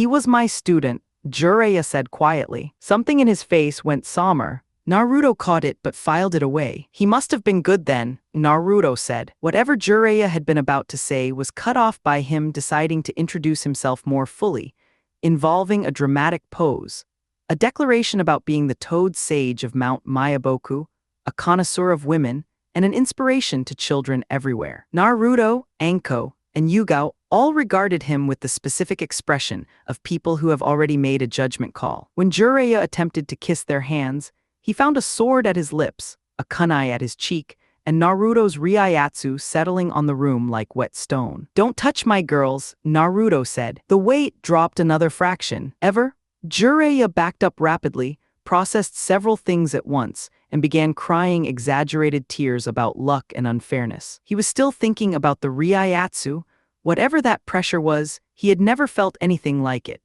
He was my student, Jiraiya said quietly. Something in his face went somber. Naruto caught it but filed it away. He must have been good then, Naruto said. Whatever Jiraiya had been about to say was cut off by him deciding to introduce himself more fully, involving a dramatic pose. A declaration about being the Toad Sage of Mount Myaboku, a connoisseur of women, and an inspiration to children everywhere. Naruto, Anko, and Yugao all regarded him with the specific expression of people who have already made a judgment call. When Jiraiya attempted to kiss their hands, he found a sword at his lips, a kunai at his cheek, and Naruto's Ryatsu settling on the room like wet stone. "Don't touch my girls," Naruto said. The weight dropped another fraction. Ever? Jiraiya backed up rapidly, processed several things at once, and began crying exaggerated tears about luck and unfairness. He was still thinking about the Ryatsu. Whatever that pressure was, he had never felt anything like it.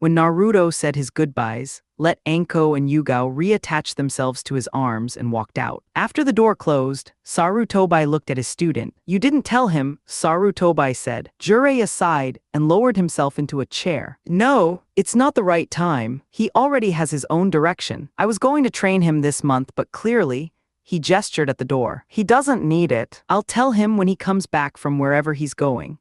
When Naruto said his goodbyes, let Anko and Yugao reattach themselves to his arms and walked out. After the door closed, Sarutobi looked at his student. "You didn't tell him," Sarutobi said. Jiraiya sighed and lowered himself into a chair. "No, it's not the right time. He already has his own direction. I was going to train him this month, but clearly," he gestured at the door, "he doesn't need it. I'll tell him when he comes back from wherever he's going."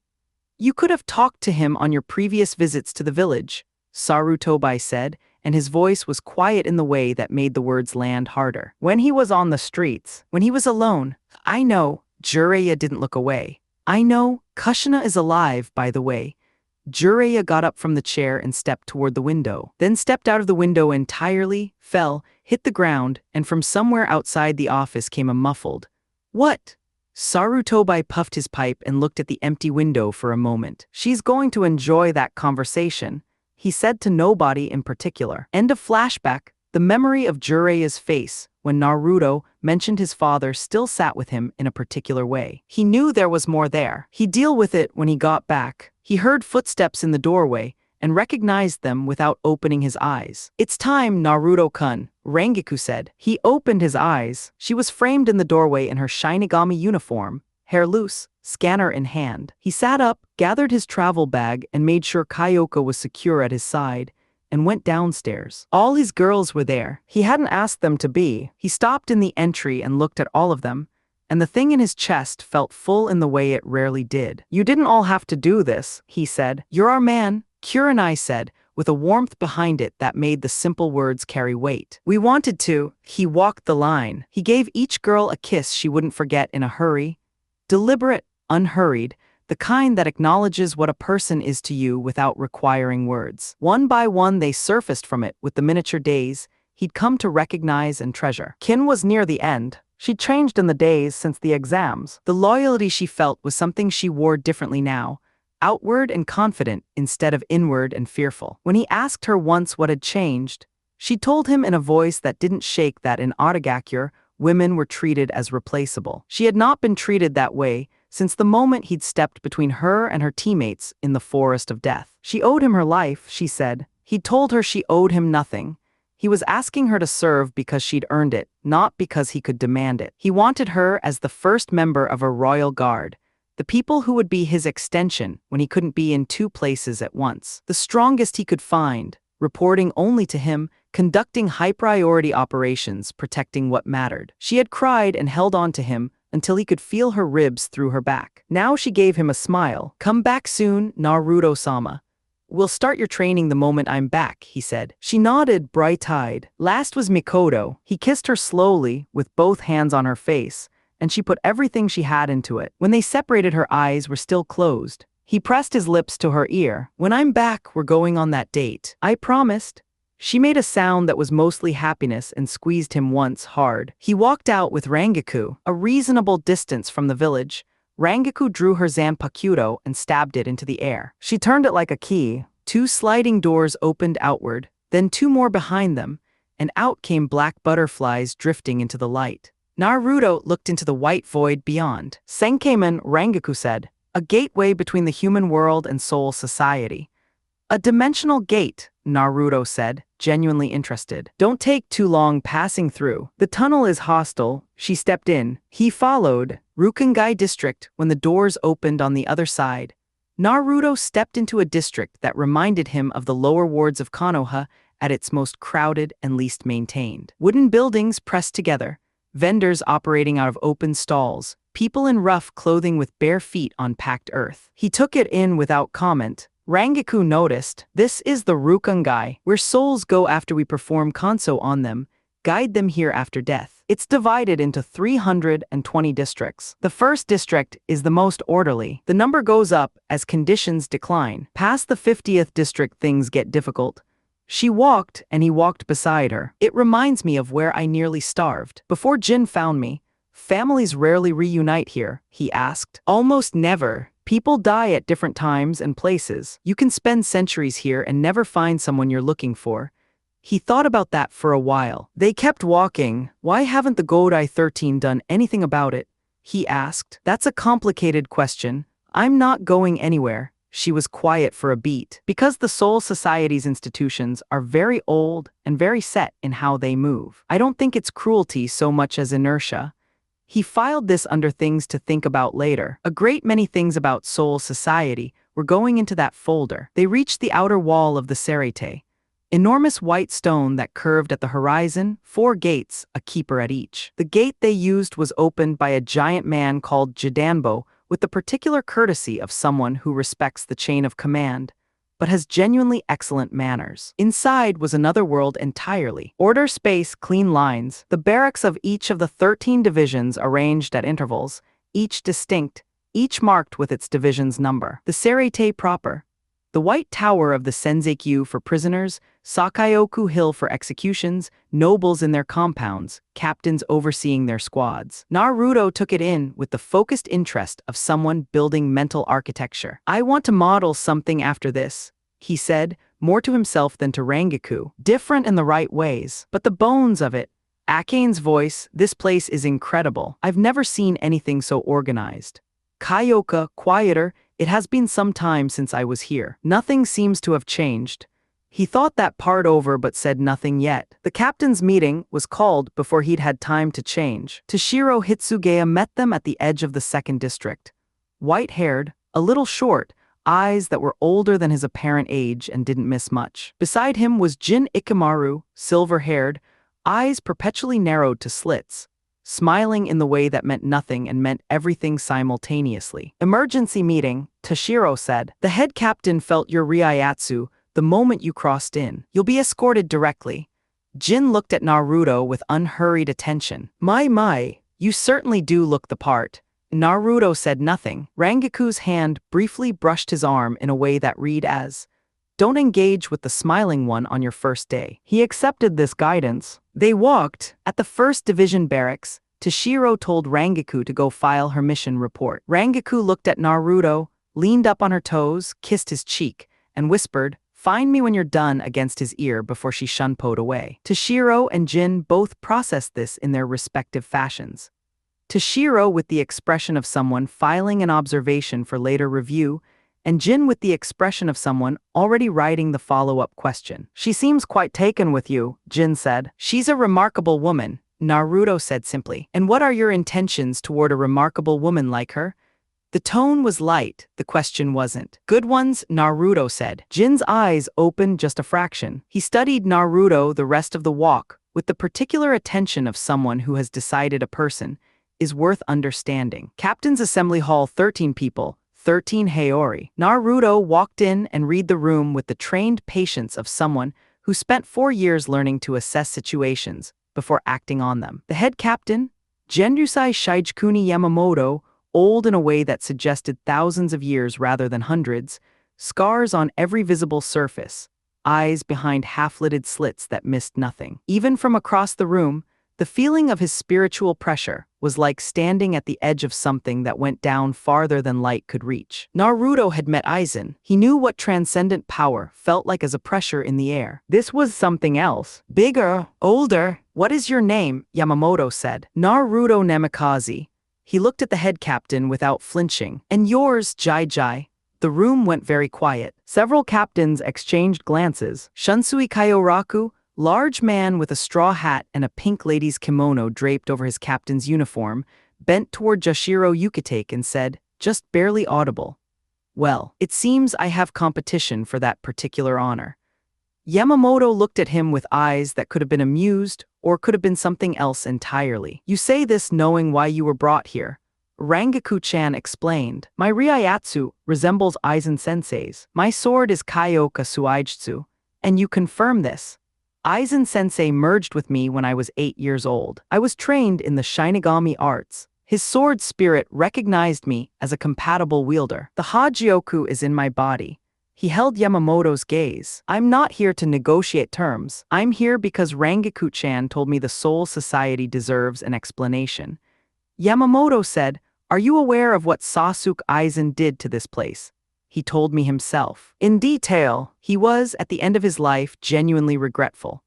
"You could have talked to him on your previous visits to the village," Sarutobi said, and his voice was quiet in the way that made the words land harder. "When he was on the streets, when he was alone." "I know." Jiraiya didn't look away. "I know. Kushina is alive, by the way." Jiraiya got up from the chair and stepped toward the window, then stepped out of the window entirely, fell, hit the ground, and from somewhere outside the office came a muffled, "What?" Sarutobi puffed his pipe and looked at the empty window for a moment. "She's going to enjoy that conversation," he said to nobody in particular. End of flashback. The memory of Jiraiya's face when Naruto mentioned his father still sat with him in a particular way. He knew there was more there. He'd deal with it when he got back. He heard footsteps in the doorway and recognized them without opening his eyes. "It's time, Naruto-kun," Rangiku said. He opened his eyes. She was framed in the doorway in her Shinigami uniform, hair loose, scanner in hand. He sat up, gathered his travel bag, and made sure Kyoka was secure at his side, and went downstairs. All his girls were there. He hadn't asked them to be. He stopped in the entry and looked at all of them, and the thing in his chest felt full in the way it rarely did. "You didn't all have to do this," he said. "You're our man," Kurenai said, with a warmth behind it that made the simple words carry weight. "We wanted to." He walked the line. He gave each girl a kiss she wouldn't forget in a hurry. Deliberate, unhurried, the kind that acknowledges what a person is to you without requiring words. One by one they surfaced from it with the miniature days he'd come to recognize and treasure. Kin was near the end. She'd changed in the days since the exams. The loyalty she felt was something she wore differently now, outward and confident instead of inward and fearful. When he asked her once what had changed, she told him in a voice that didn't shake that in Aragakure, women were treated as replaceable. She had not been treated that way since the moment he'd stepped between her and her teammates in the forest of death. She owed him her life, she said. He'd told her she owed him nothing. He was asking her to serve because she'd earned it, not because he could demand it. He wanted her as the first member of a royal guard, the people who would be his extension when he couldn't be in two places at once. The strongest he could find, reporting only to him, conducting high-priority operations, protecting what mattered. She had cried and held on to him until he could feel her ribs through her back. Now she gave him a smile. "Come back soon, Naruto-sama. We'll start your training the moment I'm back," he said. She nodded, bright-eyed. Last was Mikoto. He kissed her slowly, with both hands on her face, and she put everything she had into it. When they separated, her eyes were still closed. He pressed his lips to her ear. "When I'm back, we're going on that date. I promised." She made a sound that was mostly happiness and squeezed him once hard. He walked out with Rangiku, a reasonable distance from the village. Rangiku drew her Zanpakuto and stabbed it into the air. She turned it like a key. 2 sliding doors opened outward, then 2 more behind them, and out came black butterflies drifting into the light. Naruto looked into the white void beyond. "Senkeiman," Rangiku said, "a gateway between the human world and soul society." "A dimensional gate," Naruto said, genuinely interested. "Don't take too long passing through. The tunnel is hostile." She stepped in. He followed. Rukungai District. When the doors opened on the other side, Naruto stepped into a district that reminded him of the lower wards of Konoha at its most crowded and least maintained. Wooden buildings pressed together, vendors operating out of open stalls, people in rough clothing with bare feet on packed earth. He took it in without comment. Rangaku noticed, "This is the Rukungai, where souls go after we perform kanso on them, guide them here after death. It's divided into 320 districts. The first district is the most orderly. The number goes up as conditions decline. Past the 50th district things get difficult." She walked, and he walked beside her. "It reminds me of where I nearly starved. Before Jin found me, families rarely reunite here," he asked. "Almost never. People die at different times and places. You can spend centuries here and never find someone you're looking for." He thought about that for a while. They kept walking. "Why haven't the Godai 13 done anything about it?" he asked. "That's a complicated question. I'm not going anywhere." She was quiet for a beat. "Because the Soul Society's institutions are very old and very set in how they move. I don't think it's cruelty so much as inertia." He filed this under things to think about later. A great many things about Soul Society were going into that folder. They reached the outer wall of the Serite. Enormous white stone that curved at the horizon, 4 gates, a keeper at each. The gate they used was opened by a giant man called Jidanbo, with the particular courtesy of someone who respects the chain of command, but has genuinely excellent manners. Inside was another world entirely. Order, space, clean lines, the barracks of each of the 13 divisions arranged at intervals, each distinct, each marked with its division's number. The Serite proper. The White Tower of the Senzakyu for prisoners, Sakaioku Hill for executions, nobles in their compounds, captains overseeing their squads. Naruto took it in with the focused interest of someone building mental architecture. "I want to model something after this," he said, more to himself than to Rangaku. "Different in the right ways, but the bones of it." Akane's voice, "This place is incredible. I've never seen anything so organized." Kyoka, quieter, "It has been some time since I was here. Nothing seems to have changed." He thought that part over but said nothing yet. The captain's meeting was called before he'd had time to change. Toshiro Hitsugaya met them at the edge of the second district. White-haired, a little short, eyes that were older than his apparent age and didn't miss much. Beside him was Jin Ikamaru, silver-haired, eyes perpetually narrowed to slits, smiling in the way that meant nothing and meant everything simultaneously. "Emergency meeting," Toshiro said. "The head captain felt your Ryatsu the moment you crossed in. You'll be escorted directly." Jin looked at Naruto with unhurried attention. My, you certainly do look the part." Naruto said nothing. Rangaku's hand briefly brushed his arm in a way that read as, "Don't engage with the smiling one on your first day." He accepted this guidance. They walked. At the 1st Division barracks, Toshiro told Rangaku to go file her mission report. Rangaku looked at Naruto, leaned up on her toes, kissed his cheek, and whispered, "Find me when you're done," against his ear before she shunpoed away. Toshiro and Jin both processed this in their respective fashions. Toshiro with the expression of someone filing an observation for later review, and Jin with the expression of someone already writing the follow-up question. "She seems quite taken with you," Jin said. "She's a remarkable woman," Naruto said simply. "And what are your intentions toward a remarkable woman like her?" The tone was light, the question wasn't. "Good ones," Naruto said. Jin's eyes opened just a fraction. He studied Naruto the rest of the walk, with the particular attention of someone who has decided a person is worth understanding. Captain's Assembly Hall, 13 people, 13 Haori. Naruto walked in and read the room with the trained patience of someone who spent 4 years learning to assess situations before acting on them. The head captain, Jendusai Shichikuni Yamamoto, old in a way that suggested thousands of years rather than hundreds, scars on every visible surface, eyes behind half-lidded slits that missed nothing. Even from across the room, the feeling of his spiritual pressure was like standing at the edge of something that went down farther than light could reach. Naruto had met Aizen. He knew what transcendent power felt like as a pressure in the air. This was something else. "Bigger, older. What is your name?" Yamamoto said. "Naruto Namikaze." He looked at the head captain without flinching. "And yours, Jai." The room went very quiet. Several captains exchanged glances. Shunsui Kyoraku, large man with a straw hat and a pink lady's kimono draped over his captain's uniform, bent toward Jashiro Yukitake and said, just barely audible, Well, it seems I have competition for that particular honor. Yamamoto looked at him with eyes that could have been amused or could have been something else entirely. You say this knowing why you were brought here. Rangaku-chan explained. My Ryatsu resembles Aizen-sensei's. My sword is Kyoka Suijutsu, and you confirm this. Aizen-sensei merged with me when I was 8 years old. I was trained in the Shinigami arts. His sword spirit recognized me as a compatible wielder. The Hagioku is in my body. He held Yamamoto's gaze. I'm not here to negotiate terms. I'm here because Rangaku-chan told me the Soul Society deserves an explanation. Yamamoto said, "Are you aware of what Sasuke Aizen did to this place?" He told me himself. In detail, he was, at the end of his life, genuinely regretful.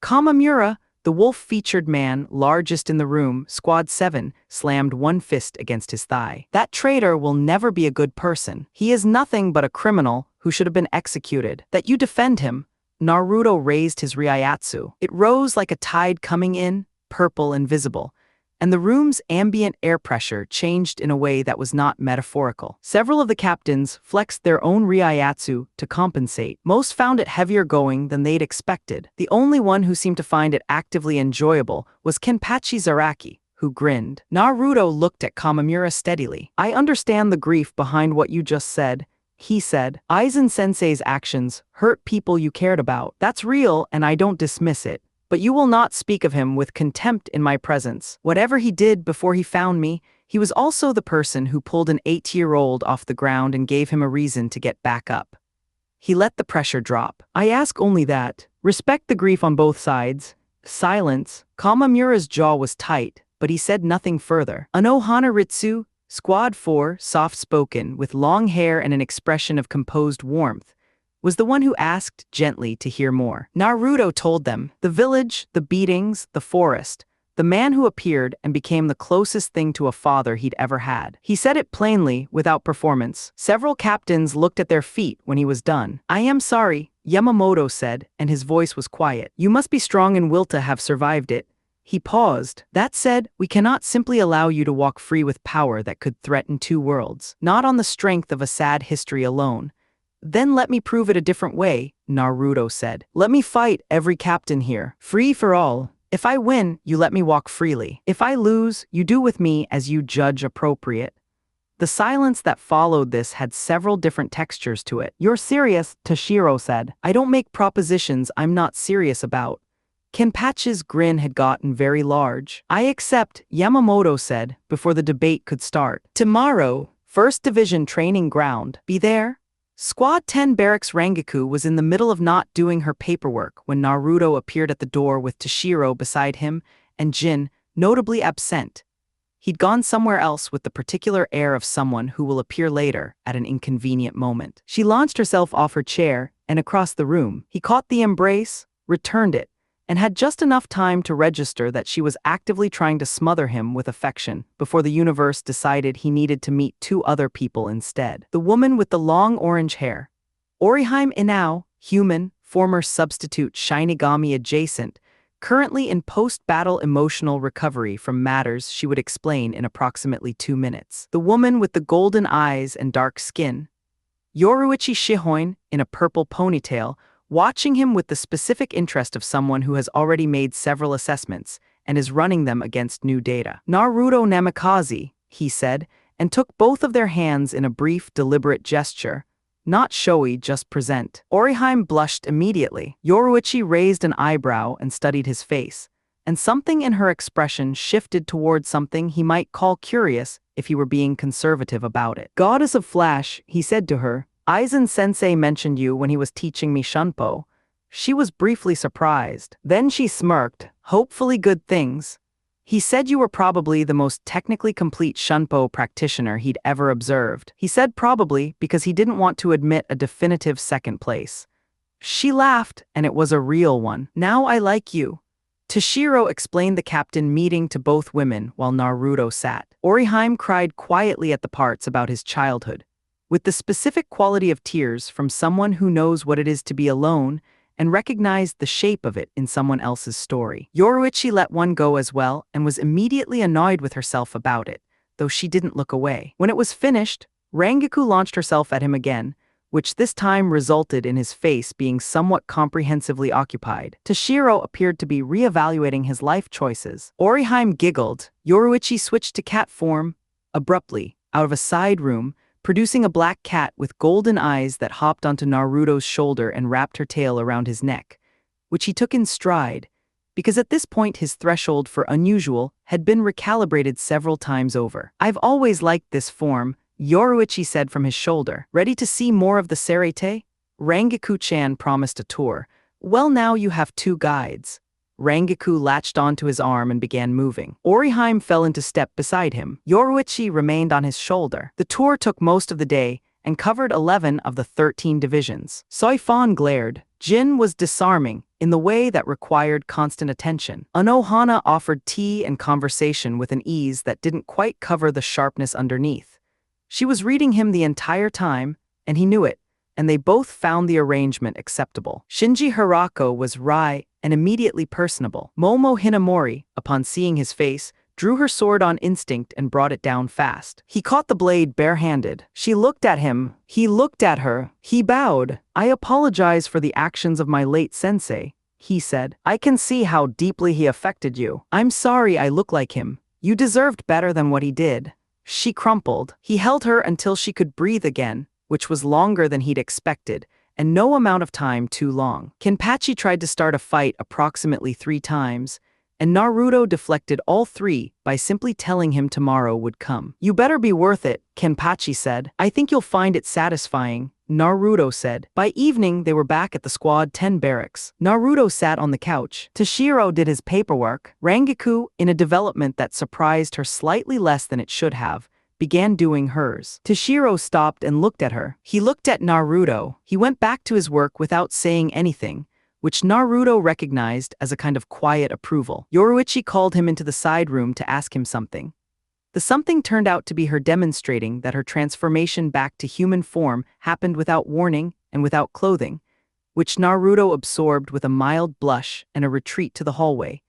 Kamamura, the wolf-featured man, largest in the room, Squad 7, slammed one fist against his thigh. That traitor will never be a good person. He is nothing but a criminal who should have been executed. That you defend him. Naruto raised his Ryatsu. It rose like a tide coming in, purple and visible, and the room's ambient air pressure changed in a way that was not metaphorical. Several of the captains flexed their own Ryatsu to compensate. Most found it heavier going than they'd expected. The only one who seemed to find it actively enjoyable was Kenpachi Zaraki, who grinned. Naruto looked at Kamamura steadily. I understand the grief behind what you just said, he said. Aizen-sensei's actions hurt people you cared about. That's real, and I don't dismiss it. But you will not speak of him with contempt in my presence. Whatever he did before he found me, he was also the person who pulled an 8-year-old off the ground and gave him a reason to get back up. He let the pressure drop. I ask only that. Respect the grief on both sides. Silence. Kamamura's jaw was tight, but he said nothing further. Anohana Ritsu, Squad 4, soft-spoken, with long hair and an expression of composed warmth, was the one who asked gently to hear more. Naruto told them, the village, the beatings, the forest, the man who appeared and became the closest thing to a father he'd ever had. He said it plainly, without performance. Several captains looked at their feet when he was done. I am sorry, Yamamoto said, and his voice was quiet. You must be strong in will to have survived it. He paused. That said, we cannot simply allow you to walk free with power that could threaten 2 worlds, not on the strength of a sad history alone. Then let me prove it a different way, Naruto said. Let me fight every captain here. Free for all. If I win, you let me walk freely. If I lose, you do with me as you judge appropriate. The silence that followed this had several different textures to it. You're serious, Toshiro said. I don't make propositions I'm not serious about. Kenpachi's grin had gotten very large. I accept, Yamamoto said, before the debate could start. Tomorrow, 1st Division training ground. Be there? Squad 10 Barracks Rangaku was in the middle of not doing her paperwork when Naruto appeared at the door with Toshiro beside him and Jin, notably absent. He'd gone somewhere else with the particular air of someone who will appear later at an inconvenient moment. She launched herself off her chair and across the room. He caught the embrace, returned it, and had just enough time to register that she was actively trying to smother him with affection before the universe decided he needed to meet 2 other people instead. The woman with the long orange hair. Orihime Inao, human, former substitute Shinigami adjacent, currently in post-battle emotional recovery from matters she would explain in approximately 2 minutes. The woman with the golden eyes and dark skin. Yoruichi Shihoin, in a purple ponytail, watching him with the specific interest of someone who has already made several assessments and is running them against new data. Naruto Namikaze, he said, and took both of their hands in a brief, deliberate gesture. Not showy, just present. Orihime blushed immediately. Yoruichi raised an eyebrow and studied his face, and something in her expression shifted towards something he might call curious if he were being conservative about it. Goddess of Flash, he said to her, Aizen-sensei mentioned you when he was teaching me Shunpo. She was briefly surprised. Then she smirked. Hopefully good things. He said you were probably the most technically complete Shunpo practitioner he'd ever observed. He said probably because he didn't want to admit a definitive 2nd place. She laughed, and it was a real one. Now I like you. Toshiro explained the captain meeting to both women while Naruto sat. Orihime cried quietly at the parts about his childhood, with the specific quality of tears from someone who knows what it is to be alone and recognized the shape of it in someone else's story. Yoruichi let one go as well and was immediately annoyed with herself about it, though she didn't look away. When it was finished, Rangaku launched herself at him again, which this time resulted in his face being somewhat comprehensively occupied. Toshiro appeared to be reevaluating his life choices. Oriheim giggled. Yoruichi switched to cat form, abruptly, out of a side room, producing a black cat with golden eyes that hopped onto Naruto's shoulder and wrapped her tail around his neck, which he took in stride, because at this point his threshold for unusual had been recalibrated several times over. "I've always liked this form," Yoruichi said from his shoulder. "Ready to see more of the Serete?" Rangaku-chan promised a tour. "Well, now you have 2 guides." Rangaku latched onto his arm and began moving. Oriheim fell into step beside him. Yoruichi remained on his shoulder. The tour took most of the day and covered 11 of the 13 divisions. Soifon glared. Jin was disarming in the way that required constant attention. Anohana offered tea and conversation with an ease that didn't quite cover the sharpness underneath. She was reading him the entire time, and he knew it, and they both found the arrangement acceptable. Shinji Hirako was wry and immediately personable. Momo Hinamori, upon seeing his face, drew her sword on instinct and brought it down fast. He caught the blade barehanded. She looked at him. He looked at her. He bowed. "I apologize for the actions of my late sensei," he said. "I can see how deeply he affected you. I'm sorry I look like him. You deserved better than what he did." She crumpled. He held her until she could breathe again, which was longer than he'd expected, and no amount of time too long. Kenpachi tried to start a fight approximately 3 times, and Naruto deflected all 3 by simply telling him tomorrow would come. "You better be worth it," Kenpachi said. "I think you'll find it satisfying," Naruto said. By evening, they were back at the Squad 10 barracks. Naruto sat on the couch. Toshiro did his paperwork. Rangaku, in a development that surprised her slightly less than it should have, began doing hers. Toshiro stopped and looked at her. He looked at Naruto. He went back to his work without saying anything, which Naruto recognized as a kind of quiet approval. Yoruichi called him into the side room to ask him something. The something turned out to be her demonstrating that her transformation back to human form happened without warning and without clothing, which Naruto absorbed with a mild blush and a retreat to the hallway,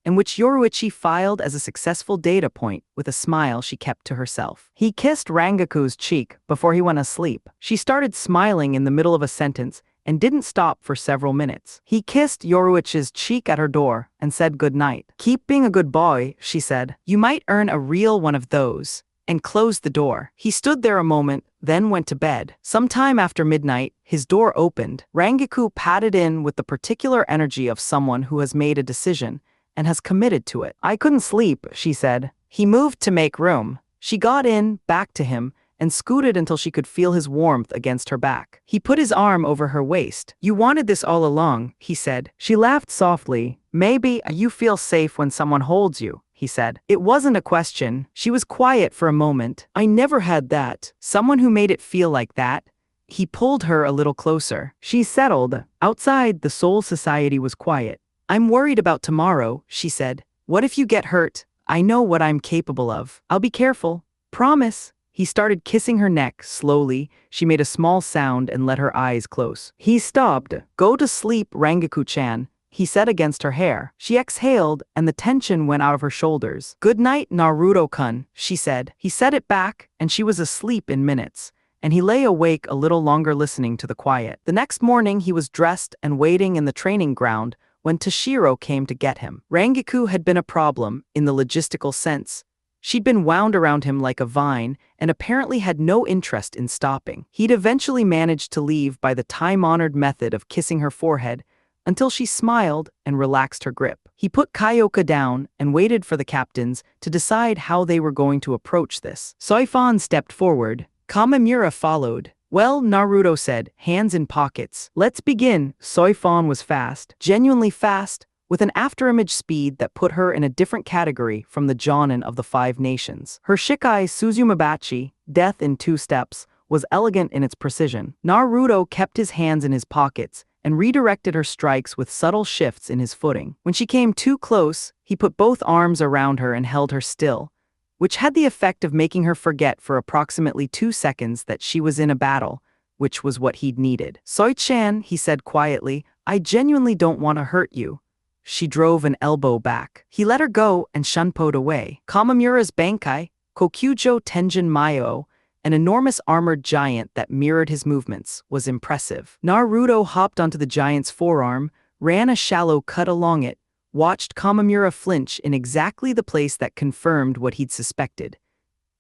and which Yoruichi filed as a successful data point with a smile she kept to herself. He kissed Rangaku's cheek before he went asleep. She started smiling in the middle of a sentence and didn't stop for several minutes. He kissed Yoruichi's cheek at her door and said goodnight. "Keep being a good boy," she said. "You might earn a real one of those," and closed the door. He stood there a moment, then went to bed. Sometime after midnight, his door opened. Rangaku padded in with the particular energy of someone who has made a decision and has committed to it. "I couldn't sleep," she said. He moved to make room. She got in, back to him, and scooted until she could feel his warmth against her back. He put his arm over her waist. "You wanted this all along," he said. She laughed softly. "Maybe you feel safe when someone holds you," he said. It wasn't a question. She was quiet for a moment. "I never had that. Someone who made it feel like that." He pulled her a little closer. She settled. Outside, the Soul Society was quiet. "I'm worried about tomorrow," she said. "What if you get hurt? I know what I'm capable of. I'll be careful. Promise." He started kissing her neck slowly. She made a small sound and let her eyes close. He stopped. "Go to sleep, Rangaku-chan," he said against her hair. She exhaled, and the tension went out of her shoulders. "Good night, Naruto-kun," she said. He said it back, and she was asleep in minutes, and he lay awake a little longer listening to the quiet. The next morning, he was dressed and waiting in the training ground when Toshiro came to get him. Rangaku had been a problem in the logistical sense. She'd been wound around him like a vine and apparently had no interest in stopping. He'd eventually managed to leave by the time-honored method of kissing her forehead until she smiled and relaxed her grip. He put Kyoka down and waited for the captains to decide how they were going to approach this. Soifon stepped forward. Kamimura followed. "Well," Naruto said, hands in pockets. "Let's begin." Soifon was fast, genuinely fast, with an afterimage speed that put her in a different category from the Jonin of the 5 nations. Her Shikai Suzumabachi, death in 2 steps, was elegant in its precision. Naruto kept his hands in his pockets and redirected her strikes with subtle shifts in his footing. When she came too close, he put both arms around her and held her still, which had the effect of making her forget for approximately 2 seconds that she was in a battle, which was what he'd needed. "Soi-chan," he said quietly, "I genuinely don't want to hurt you." She drove an elbow back. He let her go and shunpoed away. Kamimura's Bankai, Kokujo Tenjin Mayo, an enormous armored giant that mirrored his movements, was impressive. Naruto hopped onto the giant's forearm, ran a shallow cut along it, watched Kamamura flinch in exactly the place that confirmed what he'd suspected.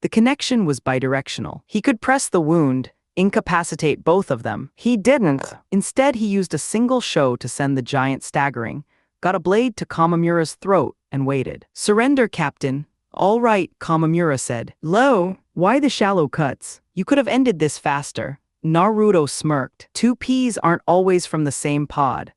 The connection was bidirectional. He could press the wound, incapacitate both of them. He didn't. Instead, he used a single show to send the giant staggering, got a blade to Kamamura's throat, and waited. "Surrender, Captain." "All right," Kamamura said. "Lo, why the shallow cuts? You could have ended this faster." Naruto smirked. Two peas aren't always from the same pod.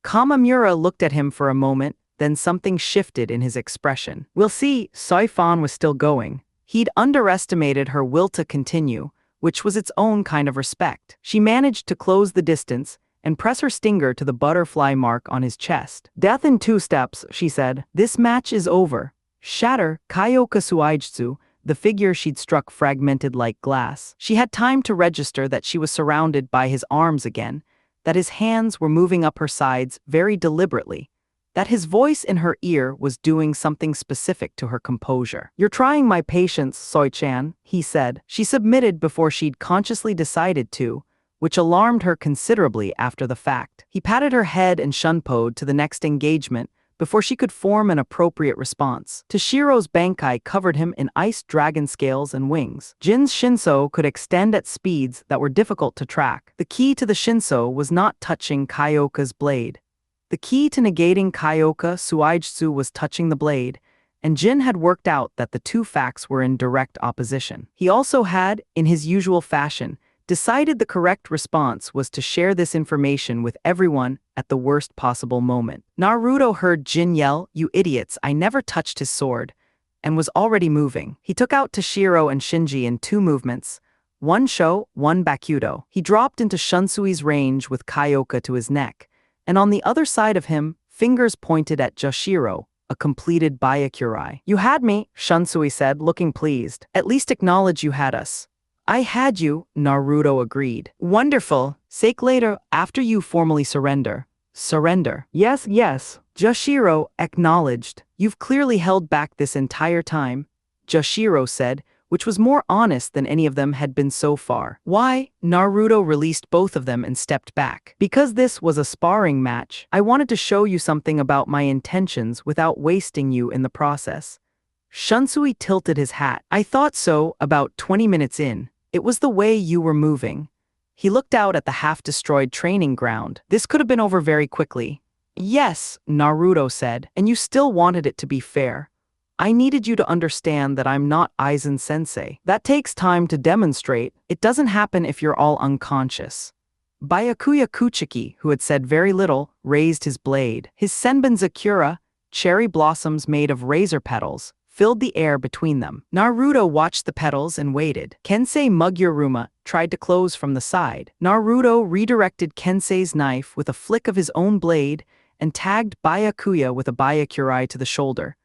Kamamura looked at him for a moment, then something shifted in his expression. "We'll see." Soifan was still going. He'd underestimated her will to continue, which was its own kind of respect. She managed to close the distance and press her stinger to the butterfly mark on his chest. "Death in 2 steps," she said. "This match is over." Shatter, Kyoka Suijutsu, the figure she'd struck fragmented like glass. She had time to register that she was surrounded by his arms again, that his hands were moving up her sides very deliberately, that his voice in her ear was doing something specific to her composure. "You're trying my patience, Soi-chan," he said. She submitted before she'd consciously decided to, which alarmed her considerably after the fact. He patted her head and shunpoed to the next engagement before she could form an appropriate response. Toshiro's Bankai covered him in iced dragon scales and wings. Jin's Shinso could extend at speeds that were difficult to track. The key to the Shinso was not touching Kyoka's blade. The key to negating Kyoka Suijutsu was touching the blade, and Jin had worked out that the two facts were in direct opposition. He also had, in his usual fashion, decided the correct response was to share this information with everyone at the worst possible moment. Naruto heard Jin yell, "You idiots, I never touched his sword," and was already moving. He took out Toshiro and Shinji in 2 movements, one Sho, one Bakudo. He dropped into Shunsui's range with Kyoka to his neck, and on the other side of him, fingers pointed at Joshiro, a completed Byakurai. "You had me," Shunsui said, looking pleased. "At least acknowledge you had us." "I had you," Naruto agreed. "Wonderful. Sake later, after you formally surrender." "Surrender?" Yes, Joshiro acknowledged. "You've clearly held back this entire time," Joshiro said, which was more honest than any of them had been so far. "Why?" Naruto released both of them and stepped back. "Because this was a sparring match. I wanted to show you something about my intentions without wasting you in the process." Shunsui tilted his hat. "I thought so about 20 minutes in. It was the way you were moving." He looked out at the half-destroyed training ground. "This could have been over very quickly." "Yes," Naruto said, "and you still wanted it to be fair. I needed you to understand that I'm not Aizen Sensei. That takes time to demonstrate. It doesn't happen if you're all unconscious." Byakuya Kuchiki, who had said very little, raised his blade. His Senbonzakura, cherry blossoms made of razor petals, filled the air between them. Naruto watched the petals and waited. Kensei Mugyuruma tried to close from the side. Naruto redirected Kensei's knife with a flick of his own blade and tagged Byakuya with a Byakurai to the shoulder,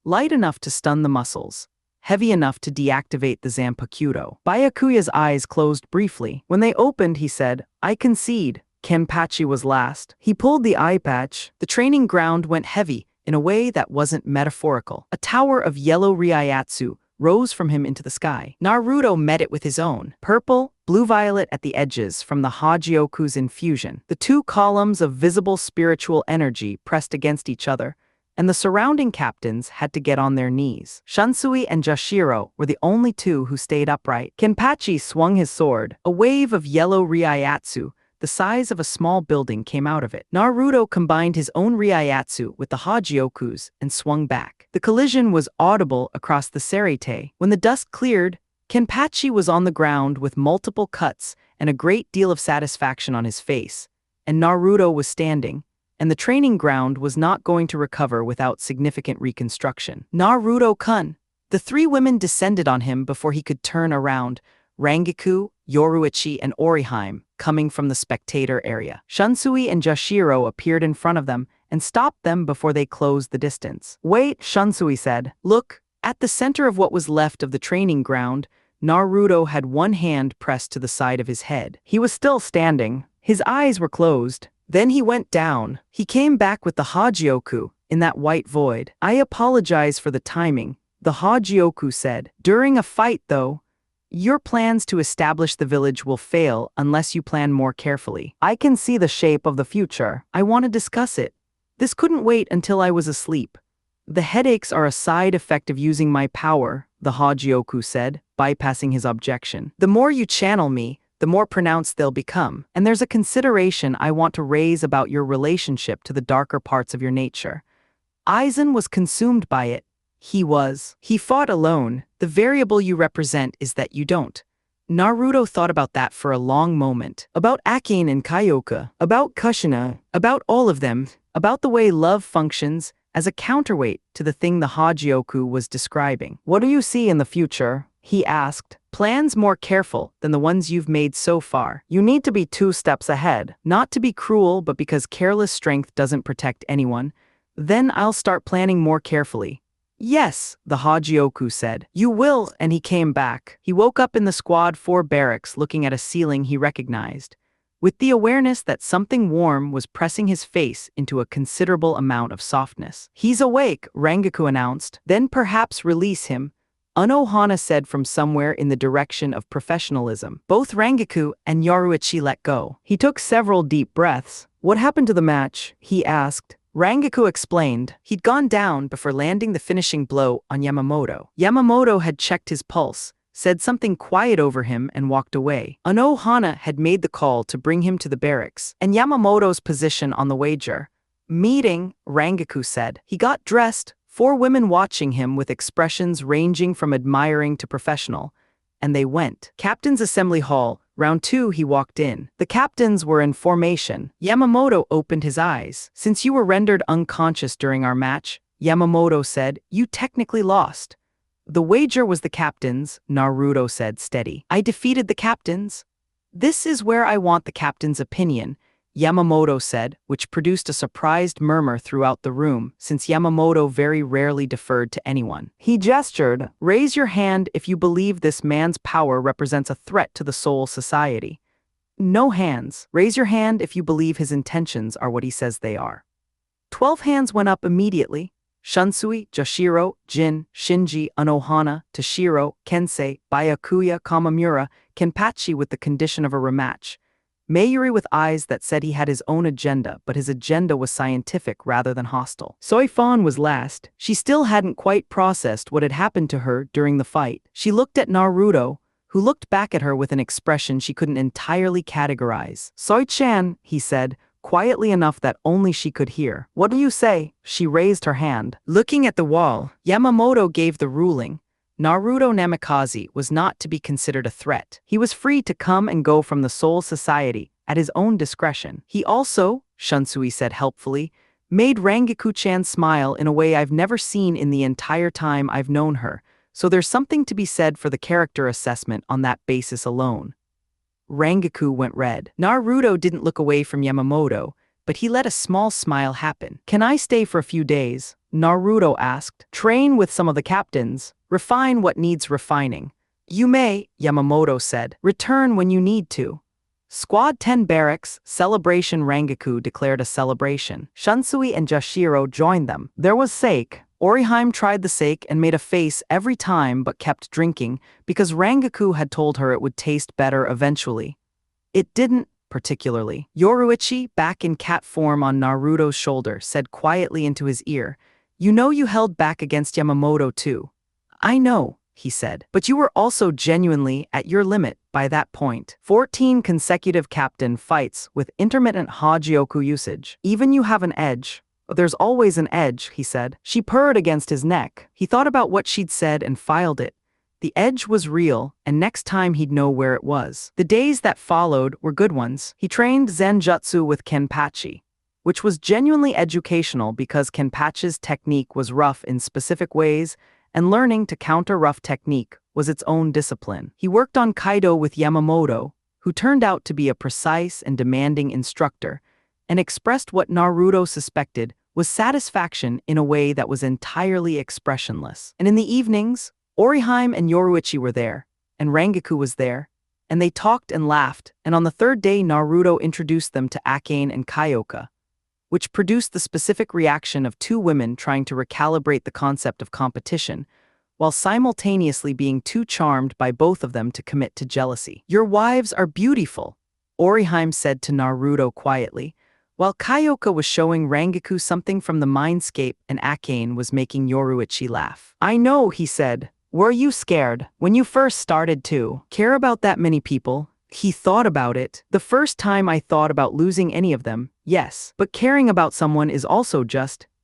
light enough to stun the muscles, heavy enough to deactivate the Zanpakuto. Byakuya's eyes closed briefly. When they opened, he said, "I concede." Kenpachi was last. He pulled the eye patch. The training ground went heavy in a way that wasn't metaphorical. A tower of yellow Ryatsu rose from him into the sky. Naruto met it with his own. Purple, blue-violet at the edges from the Hagioku's infusion. The 2 columns of visible spiritual energy pressed against each other, and the surrounding captains had to get on their knees. Shunsui and Joshiro were the only 2 who stayed upright. Kenpachi swung his sword. A wave of yellow Ryatsu, the size of a small building, came out of it. Naruto combined his own Ryatsu with the Hagioku's and swung back. The collision was audible across the Serite. When the dust cleared, Kenpachi was on the ground with multiple cuts and a great deal of satisfaction on his face, and Naruto was standing, and the training ground was not going to recover without significant reconstruction. "Naruto-kun!" The 3 women descended on him before he could turn around, Rangiku, Yoruichi, and Oriheim, coming from the spectator area. Shunsui and Joshiro appeared in front of them and stopped them before they closed the distance. "Wait," Shunsui said. "Look." At the center of what was left of the training ground, Naruto had one hand pressed to the side of his head. He was still standing. His eyes were closed. Then he went down. He came back with the Hagioku in that white void. "I apologize for the timing," the Hagioku said. "During a fight, though, Your plans to establish the village will fail unless you plan more carefully. I can see the shape of the future. I want to discuss it. This couldn't wait until I was asleep. The headaches are a side effect of using my power, the Hagioku said, bypassing his objection. The more you channel me, the more pronounced they'll become. And there's a consideration I want to raise about your relationship to the darker parts of your nature. Aizen was consumed by it. He fought alone. The variable you represent is that you don't. Naruto thought about that for a long moment. About Akane and Kyoka, about Kushina, about all of them, about the way love functions as a counterweight to the thing the Hagioku was describing. What do you see in the future? He asked. Plans more careful than the ones you've made so far. You need to be 2 steps ahead, not to be cruel, but because careless strength doesn't protect anyone. Then I'll start planning more carefully. Yes, the Hagioku said. You will, and he came back. He woke up in the Squad 4 barracks looking at a ceiling he recognized, with the awareness that something warm was pressing his face into a considerable amount of softness. He's awake, Rangaku announced. Then perhaps release him, Unohana said from somewhere in the direction of professionalism. Both Rangaku and Yoruichi let go. He took several deep breaths. What happened to the match? He asked. Rangaku explained. He'd gone down before landing the finishing blow on Yamamoto. Yamamoto had checked his pulse, said something quiet over him, and walked away. Unohana had made the call to bring him to the barracks, and Yamamoto's position on the wager. Meeting, Rangaku said. He got dressed, 4 women watching him with expressions ranging from admiring to professional, and they went. Captain's Assembly Hall. Round 2, he walked in. The captains were in formation. Yamamoto opened his eyes. Since you were rendered unconscious during our match, Yamamoto said, you technically lost. The wager was the captain's, Naruto said steady. I defeated the captains. This is where I want the captain's opinion, Yamamoto said, which produced a surprised murmur throughout the room, since Yamamoto very rarely deferred to anyone. He gestured, raise your hand if you believe this man's power represents a threat to the Soul Society. No hands. Raise your hand if you believe his intentions are what he says they are. 12 hands went up immediately. Shunsui, Joshiro, Jin, Shinji, Unohana, Toshiro, Kensei, Byakuya, Kamamura, Kenpachi with the condition of a rematch. Mayuri with eyes that said he had his own agenda, but his agenda was scientific rather than hostile. Soifan was last. She still hadn't quite processed what had happened to her during the fight. She looked at Naruto, who looked back at her with an expression she couldn't entirely categorize. Soi-chan, he said, quietly enough that only she could hear. What do you say? She raised her hand. Looking at the wall, Yamamoto gave the ruling. Naruto Namikaze was not to be considered a threat. He was free to come and go from the Soul Society at his own discretion. He also, Shunsui said helpfully, made Rangaku-chan smile in a way I've never seen in the entire time I've known her, so there's something to be said for the character assessment on that basis alone. Rangaku went red. Naruto didn't look away from Yamamoto, but he let a small smile happen. Can I stay for a few days? Naruto asked. Train with some of the captains. Refine what needs refining. You may, Yamamoto said. Return when you need to. Squad 10 barracks, celebration. Rangaku declared a celebration. Shunsui and Joshiro joined them. There was sake. Orihime tried the sake and made a face every time but kept drinking because Rangaku had told her it would taste better eventually. It didn't, particularly. Yoruichi, back in cat form on Naruto's shoulder, said quietly into his ear, you know you held back against Yamamoto too. I know, he said, but you were also genuinely at your limit by that point. 14 consecutive captain fights with intermittent Hagioku usage. Even you have an edge. There's always an edge, he said. She purred against his neck. He thought about what she'd said and filed it. The edge was real, and next time he'd know where it was. The days that followed were good ones. He trained Zenjutsu with Kenpachi, which was genuinely educational because Kenpachi's technique was rough in specific ways, and learning to counter rough technique was its own discipline. He worked on Kaido with Yamamoto, who turned out to be a precise and demanding instructor, and expressed what Naruto suspected was satisfaction in a way that was entirely expressionless. And in the evenings, Orihime and Yoruichi were there, and Rangaku was there, and they talked and laughed, and on the 3rd day Naruto introduced them to Akane and Kyoka, which produced the specific reaction of 2 women trying to recalibrate the concept of competition, while simultaneously being too charmed by both of them to commit to jealousy. "Your wives are beautiful," Orihime said to Naruto quietly, while Kyoka was showing Rangaku something from the mindscape and Akane was making Yoruichi laugh. "I know," he said. "Were you scared when you first started to care about that many people?" He thought about it. "The first time I thought about losing any of them, yes. But caring about someone is also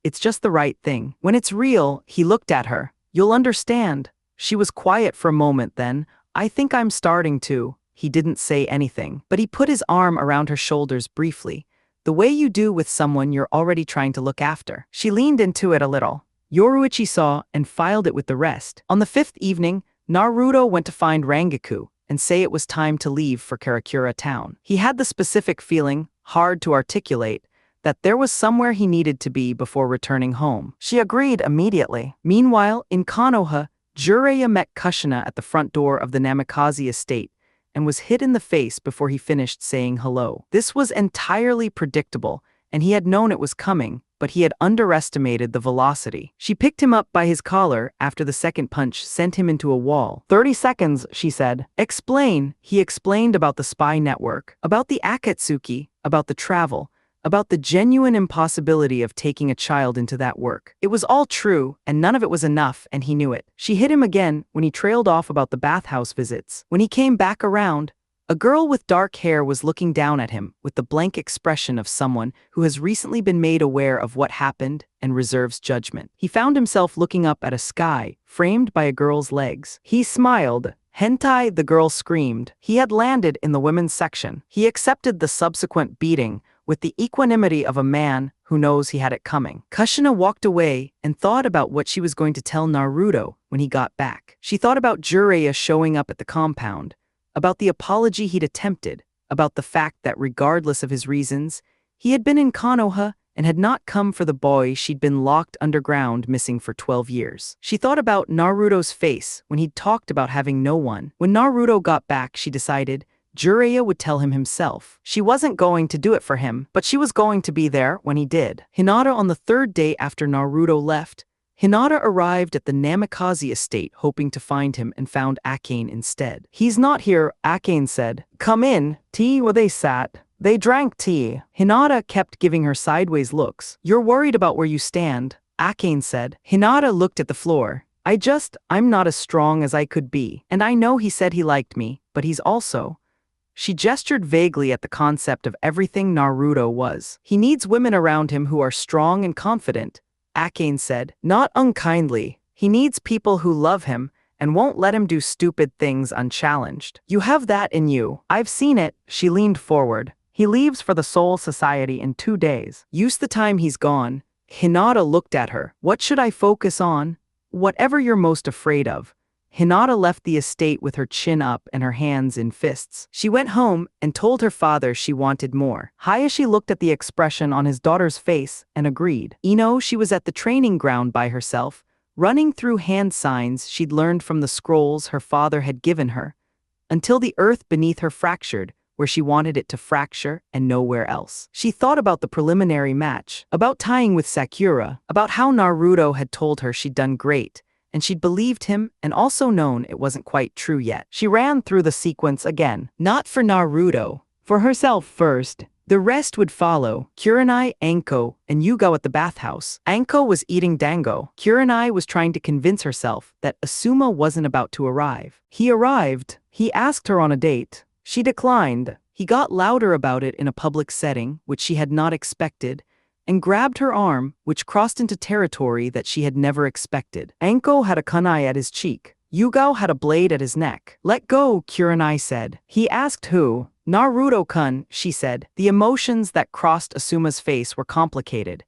it's just the right thing. When it's real," he looked at her. "You'll understand." She was quiet for a moment then. "I think I'm starting to." He didn't say anything, but he put his arm around her shoulders briefly, the way you do with someone you're already trying to look after. She leaned into it a little. Yoruichi saw and filed it with the rest. On the 5th evening, Naruto went to find Rangaku and say it was time to leave for Karakura town. He had the specific feeling, hard to articulate, that there was somewhere he needed to be before returning home. She agreed immediately. Meanwhile, in Konoha, Jiraiya met Kushina at the front door of the Namikaze estate and was hit in the face before he finished saying hello. This was entirely predictable, and he had known it was coming, but he had underestimated the velocity. She picked him up by his collar after the second punch sent him into a wall. 30 seconds, she said. "Explain." He explained about the spy network, about the Akatsuki, about the travel, about the genuine impossibility of taking a child into that work. It was all true, and none of it was enough, and he knew it. She hit him again when he trailed off about the bathhouse visits. When he came back around, a girl with dark hair was looking down at him with the blank expression of someone who has recently been made aware of what happened and reserves judgment. He found himself looking up at a sky framed by a girl's legs. He smiled. "Hentai," the girl screamed. He had landed in the women's section. He accepted the subsequent beating with the equanimity of a man who knows he had it coming. Kushina walked away and thought about what she was going to tell Naruto when he got back. She thought about Jiraiya showing up at the compound, about the apology he'd attempted, about the fact that regardless of his reasons, he had been in Konoha and had not come for the boy she'd been locked underground missing for 12 years. She thought about Naruto's face when he'd talked about having no one. When Naruto got back, she decided Jiraiya would tell him himself. She wasn't going to do it for him, but she was going to be there when he did. Hinata on the 3rd day after Naruto left, Hinata arrived at the Namikaze estate hoping to find him and found Akane instead. "He's not here," Akane said. "Come in." Tea where they sat. They drank tea. Hinata kept giving her sideways looks. "You're worried about where you stand," Akane said. Hinata looked at the floor. I'm not as strong as I could be. And I know he said he liked me, but he's also..." She gestured vaguely at the concept of everything Naruto was. "He needs women around him who are strong and confident," Akane said. "Not unkindly. He needs people who love him and won't let him do stupid things unchallenged. You have that in you. I've seen it." She leaned forward. "He leaves for the Soul Society in 2 days. Use the time he's gone." Hinata looked at her. "What should I focus on?" "Whatever you're most afraid of." Hinata left the estate with her chin up and her hands in fists. She went home and told her father she wanted more. Hayashi looked at the expression on his daughter's face and agreed. She was at the training ground by herself, running through hand signs she'd learned from the scrolls her father had given her, until the earth beneath her fractured, where she wanted it to fracture and nowhere else. She thought about the preliminary match, about tying with Sakura, about how Naruto had told her she'd done great, and she'd believed him and also known it wasn't quite true yet. She ran through the sequence again. Not for Naruto. For herself first. The rest would follow. Kurenai, Anko, and Yugo at the bathhouse. Anko was eating dango. Kurenai was trying to convince herself that Asuma wasn't about to arrive. He arrived. He asked her on a date. She declined. He got louder about it in a public setting, which she had not expected, and grabbed her arm, which crossed into territory that she had never expected. Anko had a kunai at his cheek. Yugo had a blade at his neck. "Let go," Kurenai said. He asked who. "Naruto-kun," she said. The emotions that crossed Asuma's face were complicated.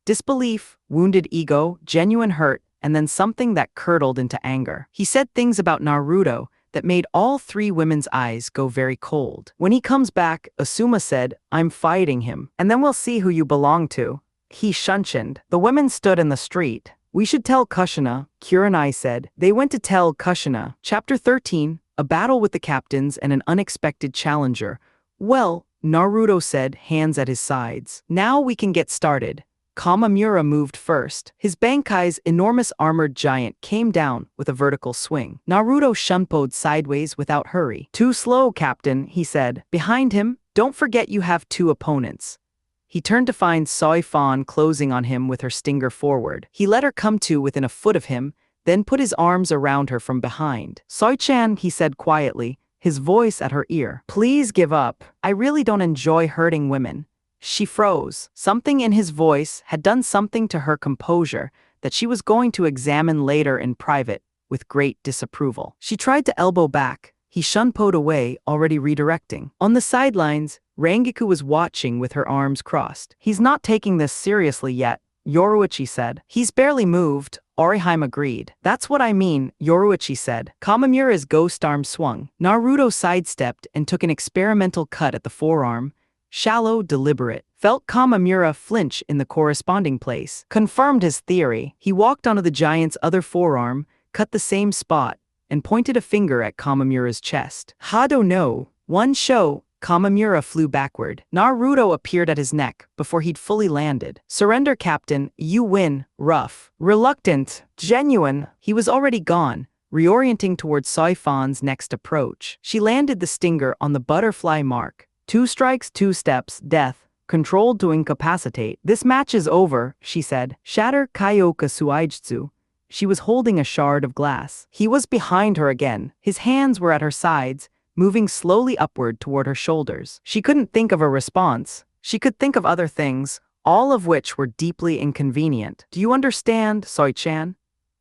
Disbelief, wounded ego, genuine hurt, and then something that curdled into anger. He said things about Naruto that made all 3 women's eyes go very cold. "When he comes back," Asuma said, "I'm fighting him, and then we'll see who you belong to." He shunshined. The women stood in the street. "We should tell Kushina," Kurenai said. They went to tell Kushina. Chapter 13, A Battle with the Captains and an Unexpected Challenger. "Well," Naruto said, hands at his sides. "Now we can get started." Kamamura moved first. His Bankai's enormous armored giant came down with a vertical swing. Naruto shunpoed sideways without hurry. "Too slow, Captain," he said. Behind him, "Don't forget you have two opponents." He turned to find Soi Fan closing on him with her stinger forward. He let her come to within a foot of him, then put his arms around her from behind. "Soi-chan," he said quietly, his voice at her ear. "Please give up. I really don't enjoy hurting women." She froze. Something in his voice had done something to her composure that she was going to examine later in private with great disapproval. She tried to elbow back. He shunpoed away, already redirecting. On the sidelines, Rangiku was watching with her arms crossed. "He's not taking this seriously yet," Yoruichi said. "He's barely moved." Orihime agreed. "That's what I mean," Yoruichi said. Kamamura's ghost arm swung. Naruto sidestepped and took an experimental cut at the forearm. Shallow, deliberate. Felt Kamamura flinch in the corresponding place. Confirmed his theory. He walked onto the giant's other forearm, cut the same spot, and pointed a finger at Kamamura's chest. "Hado no. One show." Kamamura flew backward. Naruto appeared at his neck before he'd fully landed. "Surrender, Captain. You win." Rough. Reluctant. Genuine. He was already gone, reorienting towards Soi Fan's next approach. She landed the stinger on the butterfly mark. 2 strikes, 2 steps, death. Controlled to incapacitate. "This match is over," she said. "Shatter Kyoka Suijutsu." She was holding a shard of glass. He was behind her again. His hands were at her sides, moving slowly upward toward her shoulders. She couldn't think of a response. She could think of other things, all of which were deeply inconvenient. "Do you understand, Soi-chan?"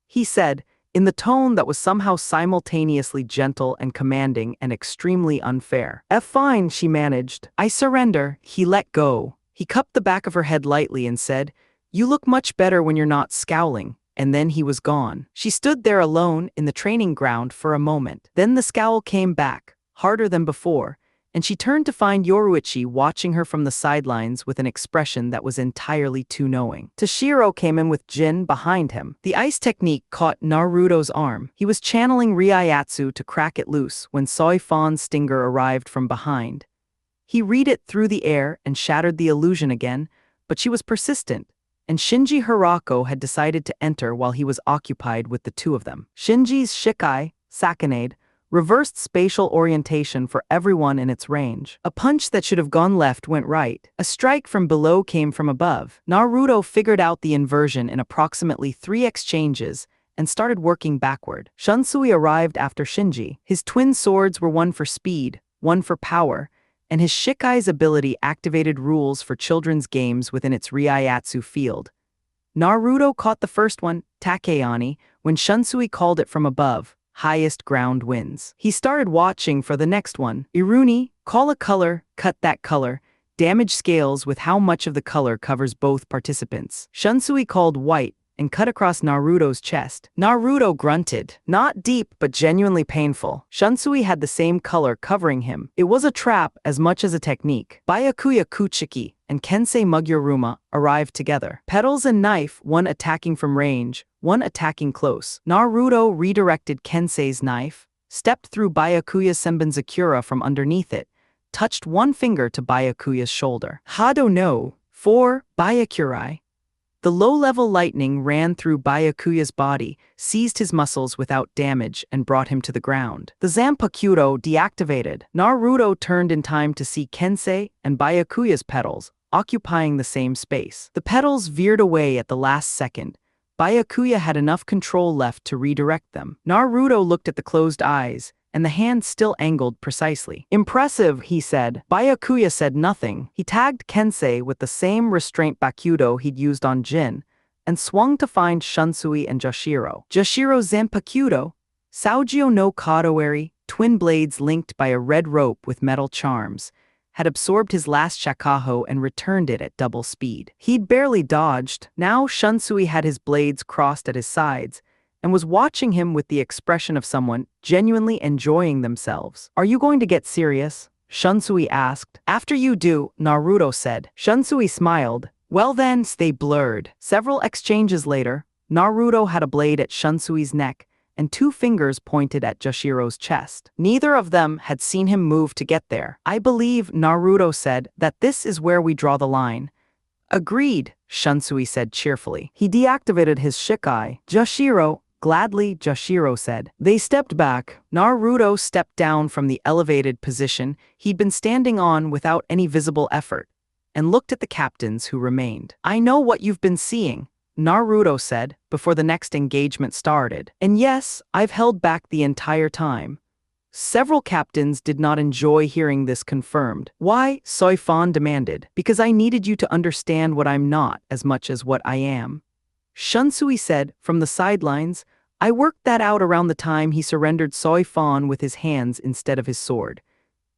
he said, in the tone that was somehow simultaneously gentle and commanding and extremely unfair. Fine," she managed. "I surrender." He let go. He cupped the back of her head lightly and said, "You look much better when you're not scowling." And then he was gone. She stood there alone in the training ground for a moment. Then the scowl came back, harder than before, and she turned to find Yoruichi watching her from the sidelines with an expression that was entirely too knowing. Toshiro came in with Jin behind him. The ice technique caught Naruto's arm. He was channeling Ryatsu to crack it loose when Soi Fan's stinger arrived from behind. He read it through the air and shattered the illusion again, but she was persistent, and Shinji Hirako had decided to enter while he was occupied with the two of them. Shinji's Shikai, Sakanade, reversed spatial orientation for everyone in its range. A punch that should have gone left went right. A strike from below came from above. Naruto figured out the inversion in approximately 3 exchanges and started working backward. Shunsui arrived after Shinji. His twin swords were one for speed, one for power, and his Shikai's ability activated rules for children's games within its Ryatsu field. Naruto caught the first one, Takeani, when Shunsui called it from above. Highest ground wins. He started watching for the next one. Iruni, call a color, cut that color. Damage scales with how much of the color covers both participants. Shunsui called white and cut across Naruto's chest. Naruto grunted. Not deep, but genuinely painful. Shunsui had the same color covering him. It was a trap as much as a technique. Byakuya Kuchiki and Kensei Mugyuruma arrived together. Petals and knife, one attacking from range, one attacking close. Naruto redirected Kensei's knife, stepped through Byakuya's Senbonzakura from underneath it, touched one finger to Byakuya's shoulder. Hado no. 4. Byakurai. The low-level lightning ran through Byakuya's body, seized his muscles without damage, and brought him to the ground. The Zanpakuto deactivated. Naruto turned in time to see Kensei and Byakuya's petals occupying the same space. The petals veered away at the last second. Byakuya had enough control left to redirect them. Naruto looked at the closed eyes, and the hand still angled precisely. "Impressive," he said. Byakuya said nothing. He tagged Kensei with the same restraint Bakudo he'd used on Jin, and swung to find Shunsui and Joshiro. Joshiro's Zanpakuto, Saujio no Kadoeri, twin blades linked by a red rope with metal charms, had absorbed his last Shakaho and returned it at double speed. He'd barely dodged. Now Shunsui had his blades crossed at his sides, and was watching him with the expression of someone genuinely enjoying themselves. "Are you going to get serious?" Shunsui asked. "After you do," Naruto said. Shunsui smiled. "Well then," they blurred. Several exchanges later, Naruto had a blade at Shunsui's neck, and 2 fingers pointed at Joshiro's chest. Neither of them had seen him move to get there. "I believe," Naruto said, "that this is where we draw the line." "Agreed," Shunsui said cheerfully. He deactivated his Shikai. Joshiro, gladly, Joshiro said. They stepped back. Naruto stepped down from the elevated position he'd been standing on without any visible effort, and looked at the captains who remained. I know what you've been seeing, Naruto said before the next engagement started. And yes, I've held back the entire time. Several captains did not enjoy hearing this confirmed. Why? Soifan demanded. Because I needed you to understand what I'm not as much as what I am. Shunsui said from the sidelines. I worked that out around the time he surrendered Soifan with his hands instead of his sword.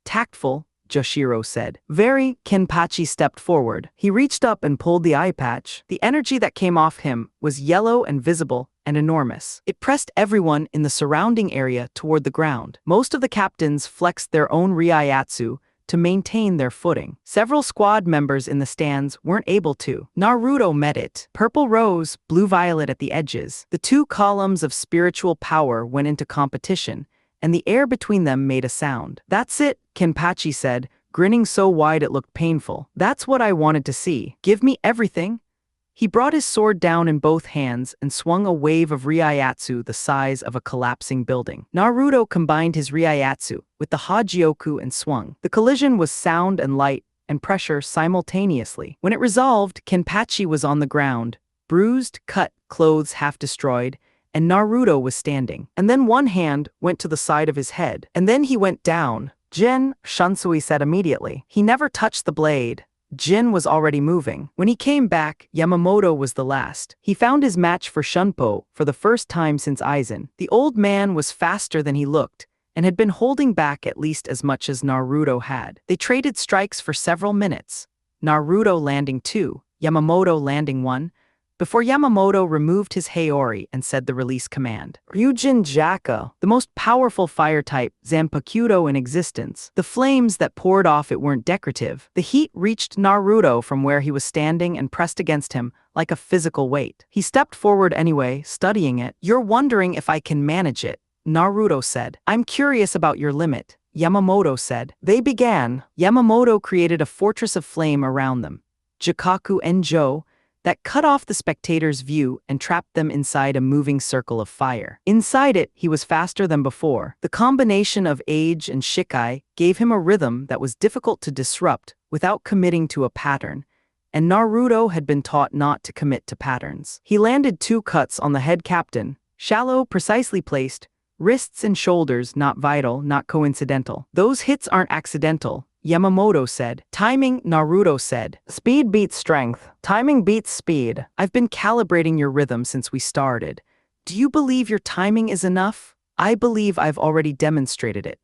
Tactful, Joshiro said. Very. Kenpachi stepped forward. He reached up and pulled the eye patch. The energy that came off him was yellow and visible and enormous. It pressed everyone in the surrounding area toward the ground. Most of the captains flexed their own Ryatsu to maintain their footing. Several squad members in the stands weren't able to. Naruto met it. Purple rose, blue violet at the edges. The two columns of spiritual power went into competition, and the air between them made a sound. That's it, Kenpachi said, grinning so wide it looked painful. That's what I wanted to see. Give me everything. He brought his sword down in both hands and swung a wave of Ryatsu the size of a collapsing building. Naruto combined his Ryatsu with the Hagioku and swung. The collision was sound and light and pressure simultaneously. When it resolved, Kenpachi was on the ground, bruised, cut, clothes half destroyed, and Naruto was standing. And then one hand went to the side of his head. And then he went down. Jin, Shunsui said immediately. He never touched the blade. Jin was already moving. When he came back, Yamamoto was the last. He found his match for Shunpo for the first time since Aizen. The old man was faster than he looked, and had been holding back at least as much as Naruto had. They traded strikes for several minutes, Naruto landing 2, Yamamoto landing 1, before Yamamoto removed his Haori and said the release command. Ryujin Jaka, the most powerful fire type Zanpakuto in existence. The flames that poured off it weren't decorative. The heat reached Naruto from where he was standing and pressed against him like a physical weight. He stepped forward anyway, studying it. You're wondering if I can manage it, Naruto said. I'm curious about your limit, Yamamoto said. They began. Yamamoto created a fortress of flame around them. Jikaku Enjo, that cut off the spectators' view and trapped them inside a moving circle of fire. Inside it, he was faster than before. The combination of age and Shikai gave him a rhythm that was difficult to disrupt without committing to a pattern, and Naruto had been taught not to commit to patterns. He landed 2 cuts on the head captain, shallow, precisely placed, wrists and shoulders not vital, not coincidental. Those hits aren't accidental, Yamamoto said. Timing, Naruto said. Speed beats strength. Timing beats speed. I've been calibrating your rhythm since we started. Do you believe your timing is enough? I believe I've already demonstrated it.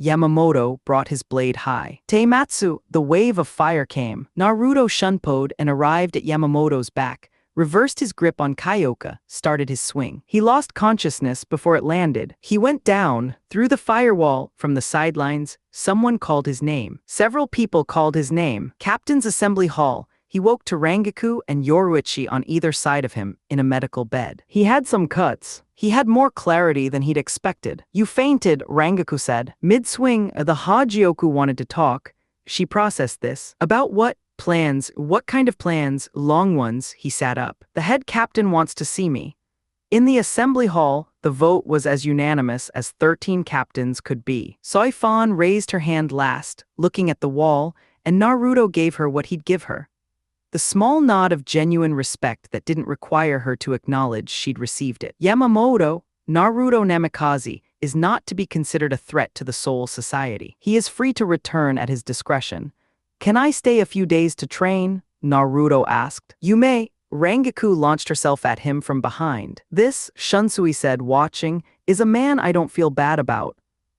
Yamamoto brought his blade high. Teimatsu, the wave of fire came. Naruto shunpoed and arrived at Yamamoto's back, reversed his grip on Kyoka, started his swing. He lost consciousness before it landed. He went down, through the firewall, from the sidelines. Someone called his name. Several people called his name. Captain's Assembly Hall. He woke to Rangaku and Yoruichi on either side of him, in a medical bed. He had some cuts. He had more clarity than he'd expected. You fainted, Rangaku said. Mid-swing, the Hagioku wanted to talk. She processed this. About what? Plans. What kind of plans? Long ones. He sat up. The head captain wants to see me. In the assembly hall, the vote was as unanimous as 13 captains could be. Soifan raised her hand last, looking at the wall, and Naruto gave her what he'd give her. The small nod of genuine respect that didn't require her to acknowledge she'd received it. Yamamoto, Naruto Namikaze, is not to be considered a threat to the Soul Society. He is free to return at his discretion. Can I stay a few days to train? Naruto asked. You may. Rangaku launched herself at him from behind. This, Shunsui said, watching, is a man I don't feel bad about.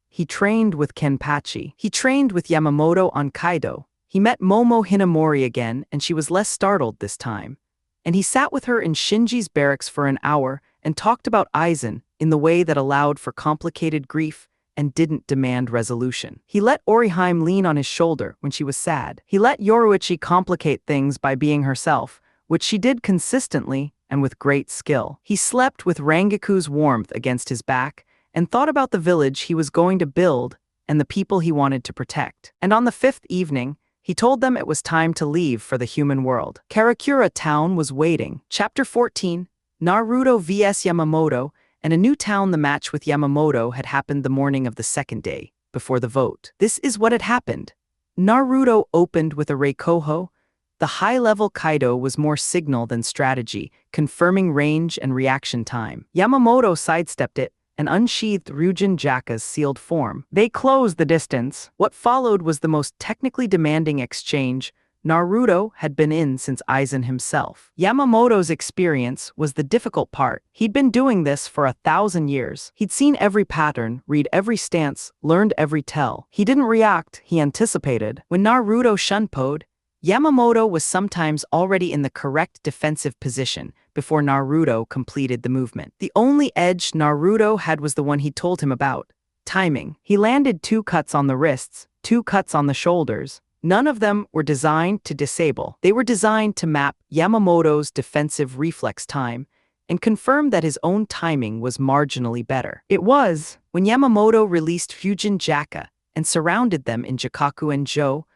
He trained with Kenpachi. He trained with Yamamoto on Kaido. He met Momo Hinamori again, and she was less startled this time. And he sat with her in Shinji's barracks for an hour and talked about Aizen in the way that allowed for complicated grief and didn't demand resolution. He let Oriheim lean on his shoulder when she was sad. He let Yoruichi complicate things by being herself, which she did consistently and with great skill. He slept with Rangaku's warmth against his back and thought about the village he was going to build and the people he wanted to protect. And on the 5th evening, He told them it was time to leave for the human world. Karakura town was waiting. Chapter 14, Naruto vs Yamamoto, and a new town. The match with Yamamoto had happened the morning of the second day, before the vote. This is what had happened. Naruto opened with a Reikoho. The high-level Kaido was more signal than strategy, confirming range and reaction time. Yamamoto sidestepped it and unsheathed Ryujin Jaka's sealed form. They closed the distance. What followed was the most technically demanding exchange Naruto had been in since Aizen himself. Yamamoto's experience was the difficult part. He'd been doing this for 1,000 years. He'd seen every pattern, read every stance, learned every tell. He didn't react, he anticipated. When Naruto shunpoed, Yamamoto was sometimes already in the correct defensive position before Naruto completed the movement. The only edge Naruto had was the one he told him about: timing. He landed 2 cuts on the wrists, 2 cuts on the shoulders. None of them were designed to disable. They were designed to map Yamamoto's defensive reflex time and confirm that his own timing was marginally better. It was when Yamamoto released Ryujin Jaka and surrounded them in Jikaku and Jo.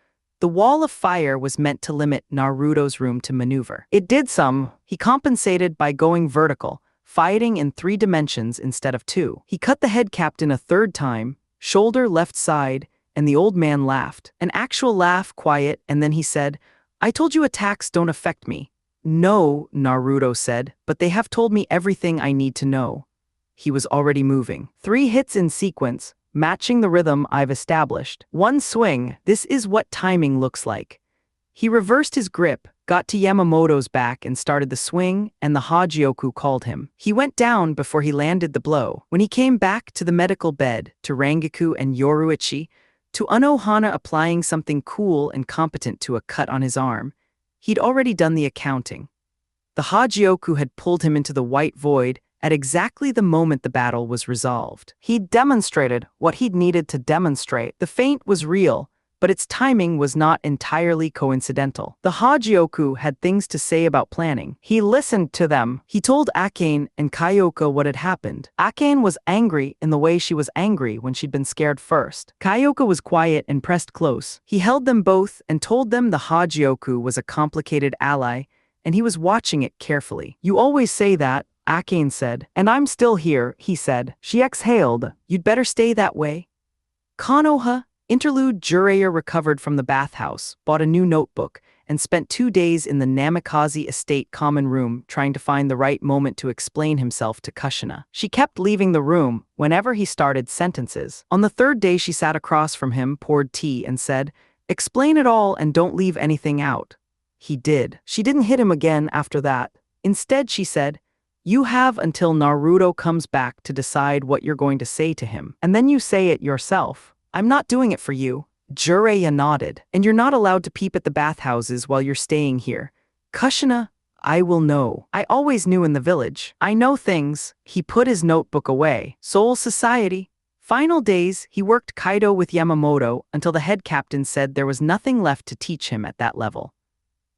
The wall of fire was meant to limit Naruto's room to maneuver. It did some. He compensated by going vertical, fighting in 3 dimensions instead of 2. He cut the head captain a 3rd time, shoulder left side, and the old man laughed. An actual laugh, quiet, and then he said, "I told you attacks don't affect me." "No," Naruto said, "but they have told me everything I need to know." He was already moving. 3 hits in sequence, matching the rhythm I've established. 1 swing. This is what timing looks like. He reversed his grip, got to Yamamoto's back and started the swing, and the Hagioku called him. He went down before he landed the blow. When he came back to the medical bed, to Rangaku and Yoruichi, to Unohana applying something cool and competent to a cut on his arm, he'd already done the accounting. The Hagioku had pulled him into the white void at exactly the moment the battle was resolved. He'd demonstrated what he'd needed to demonstrate. The feint was real, but its timing was not entirely coincidental. The Hagioku had things to say about planning. He listened to them. He told Akane and Kyoka what had happened. Akane was angry in the way she was angry when she'd been scared first. Kyoka was quiet and pressed close. He held them both and told them the Hagioku was a complicated ally, and he was watching it carefully. "You always say that," Akane said. "And I'm still here," he said. She exhaled. "You'd better stay that way." Konoha, Interlude. Jiraiya recovered from the bathhouse, bought a new notebook, and spent 2 days in the Namikaze estate common room trying to find the right moment to explain himself to Kushina. She kept leaving the room whenever he started sentences. On the 3rd day she sat across from him, poured tea, and said, "Explain it all and don't leave anything out." He did. She didn't hit him again after that. Instead, she said, "You have until Naruto comes back to decide what you're going to say to him, and then you say it yourself. I'm not doing it for you." Jiraiya nodded. "And you're not allowed to peep at the bathhouses while you're staying here." "Kushina, I will know. I always knew in the village. I know things." He put his notebook away. Soul Society. Final days, he worked Kaido with Yamamoto until the head captain said there was nothing left to teach him at that level.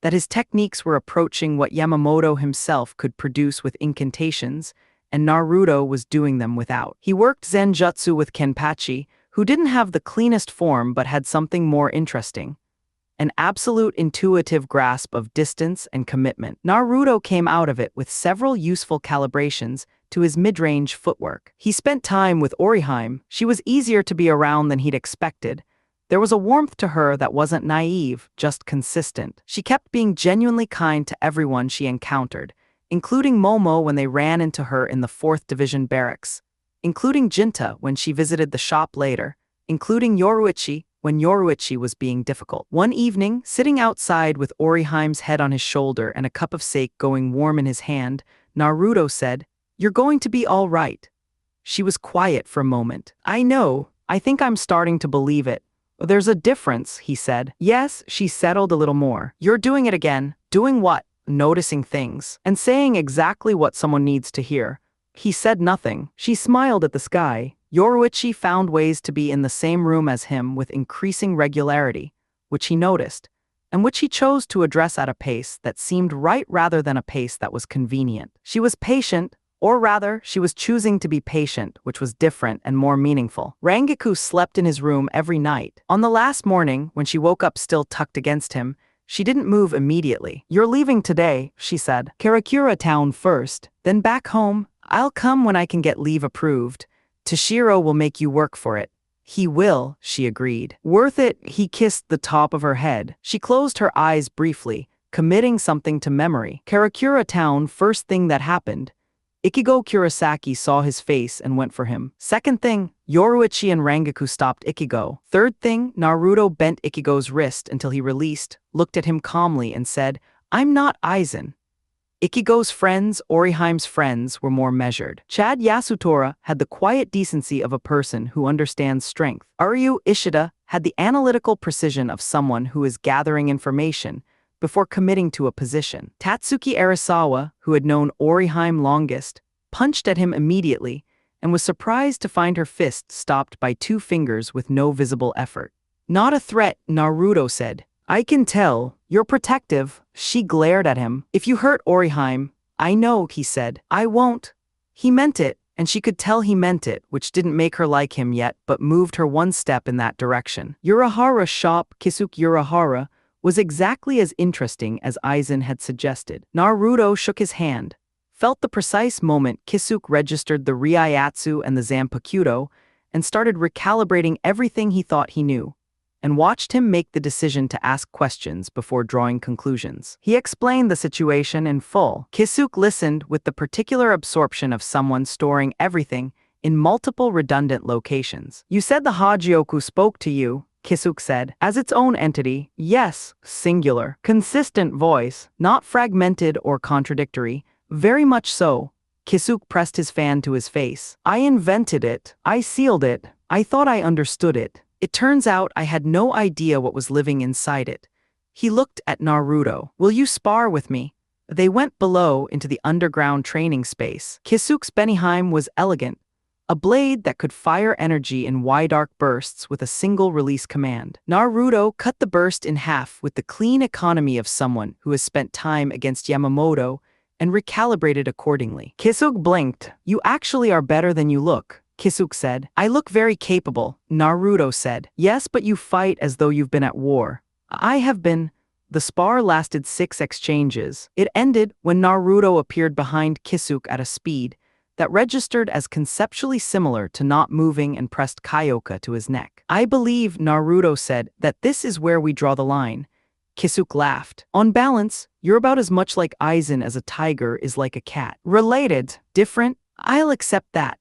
That his techniques were approaching what Yamamoto himself could produce with incantations, and Naruto was doing them without. He worked Zenjutsu with Kenpachi, who didn't have the cleanest form but had something more interesting: an absolute intuitive grasp of distance and commitment. Naruto came out of it with several useful calibrations to his mid-range footwork. He spent time with Orihime. She was easier to be around than he'd expected. There was a warmth to her that wasn't naive, just consistent. She kept being genuinely kind to everyone she encountered, including Momo when they ran into her in the 4th Division barracks, including Jinta when she visited the shop later, including Yoruichi when Yoruichi was being difficult. One evening, sitting outside with Orihime's head on his shoulder and a cup of sake going warm in his hand, Naruto said, "You're going to be all right." She was quiet for a moment. "I know. I think I'm starting to believe it." "There's a difference," he said. "Yes," she settled a little more. "You're doing it again." "Doing what?" "Noticing things. And saying exactly what someone needs to hear." He said nothing. She smiled at the sky. Yoruichi found ways to be in the same room as him with increasing regularity, which he noticed, and which he chose to address at a pace that seemed right rather than a pace that was convenient. She was patient, Or rather, she was choosing to be patient, which was different and more meaningful. Rangaku slept in his room every night. On the last morning, when she woke up still tucked against him, she didn't move immediately. "You're leaving today," she said. "Karakura town first, then back home. I'll come when I can get leave approved. Toshiro will make you work for it." "He will," she agreed. "Worth it." He kissed the top of her head. She closed her eyes briefly, committing something to memory. Karakura town, first thing that happened. Ichigo Kurosaki saw his face and went for him. Second thing, Yoruichi and Rangaku stopped Ichigo. Third thing, Naruto bent Ichigo's wrist until he released, looked at him calmly and said, "I'm not Aizen." Ichigo's friends, Oriheim's friends, were more measured. Chad Yasutora had the quiet decency of a person who understands strength. Aryu Ishida had the analytical precision of someone who is gathering information before committing to a position. Tatsuki Arasawa, who had known Oriheim longest, punched at him immediately and was surprised to find her fist stopped by 2 fingers with no visible effort. "Not a threat," Naruto said. "I can tell. You're protective." She glared at him. "If you hurt Oriheim." "I know," he said. "I won't." He meant it, and she could tell he meant it, which didn't make her like him yet, but moved her one step in that direction. Urahara's shop, Kisuke Urahara, was exactly as interesting as Aizen had suggested. Naruto shook his hand, felt the precise moment Kisuke registered the Ryatsu and the Zanpakuto, and started recalibrating everything he thought he knew, and watched him make the decision to ask questions before drawing conclusions. He explained the situation in full. Kisuke listened with the particular absorption of someone storing everything in multiple redundant locations. "You said the Hagioku spoke to you," Kisuke said, "as its own entity." "Yes, singular. Consistent voice, not fragmented or contradictory. Very much so." Kisuke pressed his fan to his face. "I invented it. I sealed it. I thought I understood it. It turns out I had no idea what was living inside it." He looked at Naruto. "Will you spar with me?" They went below into the underground training space. Kisuke's Beniheim was elegant, a blade that could fire energy in wide arc bursts with a single release command. Naruto cut the burst in half with the clean economy of someone who has spent time against Yamamoto and recalibrated accordingly. Kisuke blinked. "You actually are better than you look," Kisuke said. "I look very capable," Naruto said. "Yes, but you fight as though you've been at war." "I have been." The spar lasted 6 exchanges. It ended when Naruto appeared behind Kisuke at a speed that registered as conceptually similar to not moving and pressed Kyoka to his neck. "I believe," Naruto said, "that this is where we draw the line." Kisuke laughed. "On balance, you're about as much like Aizen as a tiger is like a cat. Related, different, I'll accept that."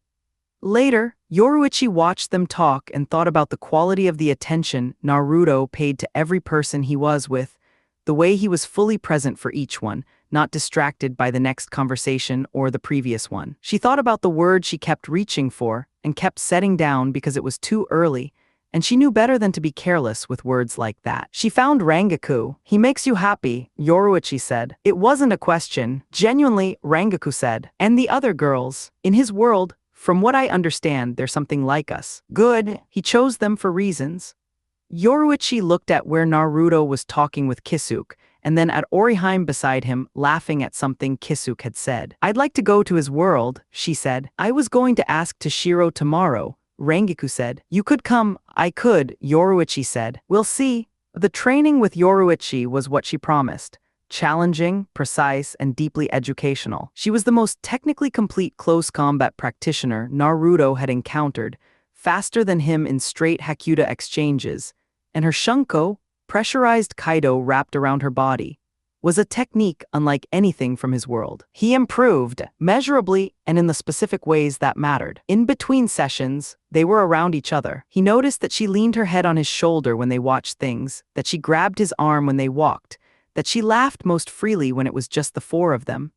Later, Yoruichi watched them talk and thought about the quality of the attention Naruto paid to every person he was with, the way he was fully present for each one, not distracted by the next conversation or the previous one. She thought about the word she kept reaching for and kept setting down because it was too early, and she knew better than to be careless with words like that. She found Rangaku. "He makes you happy," Yoruichi said. "It wasn't a question." "Genuinely," Rangaku said. "And the other girls. In his world, from what I understand, they're something like us." "Good. He chose them for reasons." Yoruichi looked at where Naruto was talking with Kisuke, and then at Oriheim beside him, laughing at something Kisuke had said. "I'd like to go to his world," she said. "I was going to ask Toshiro tomorrow," Rangaku said. "You could come." "I could," Yoruichi said. "We'll see." The training with Yoruichi was what she promised. Challenging, precise, and deeply educational. She was the most technically complete close combat practitioner Naruto had encountered, faster than him in straight Hakuda exchanges, and her Shunko, pressurized Kaido wrapped around her body, was a technique unlike anything from his world. He improved, measurably and in the specific ways that mattered. In between sessions, they were around each other. He noticed that she leaned her head on his shoulder when they watched things, that she grabbed his arm when they walked, that she laughed most freely when it was just the 4 of them.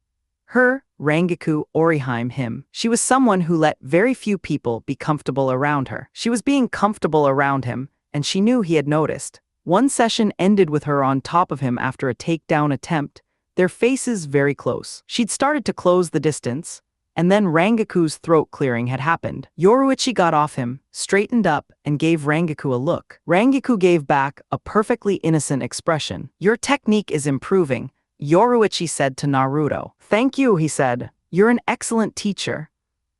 Her, Rangaku, Oriheim, him. She was someone who let very few people be comfortable around her. She was being comfortable around him, and she knew he had noticed. One session ended with her on top of him after a takedown attempt, their faces very close. She'd started to close the distance, and then Rangaku's throat clearing had happened. Yoruichi got off him, straightened up, and gave Rangaku a look. Rangaku gave back a perfectly innocent expression. "Your technique is improving," Yoruichi said to Naruto. "Thank you," he said. "You're an excellent teacher."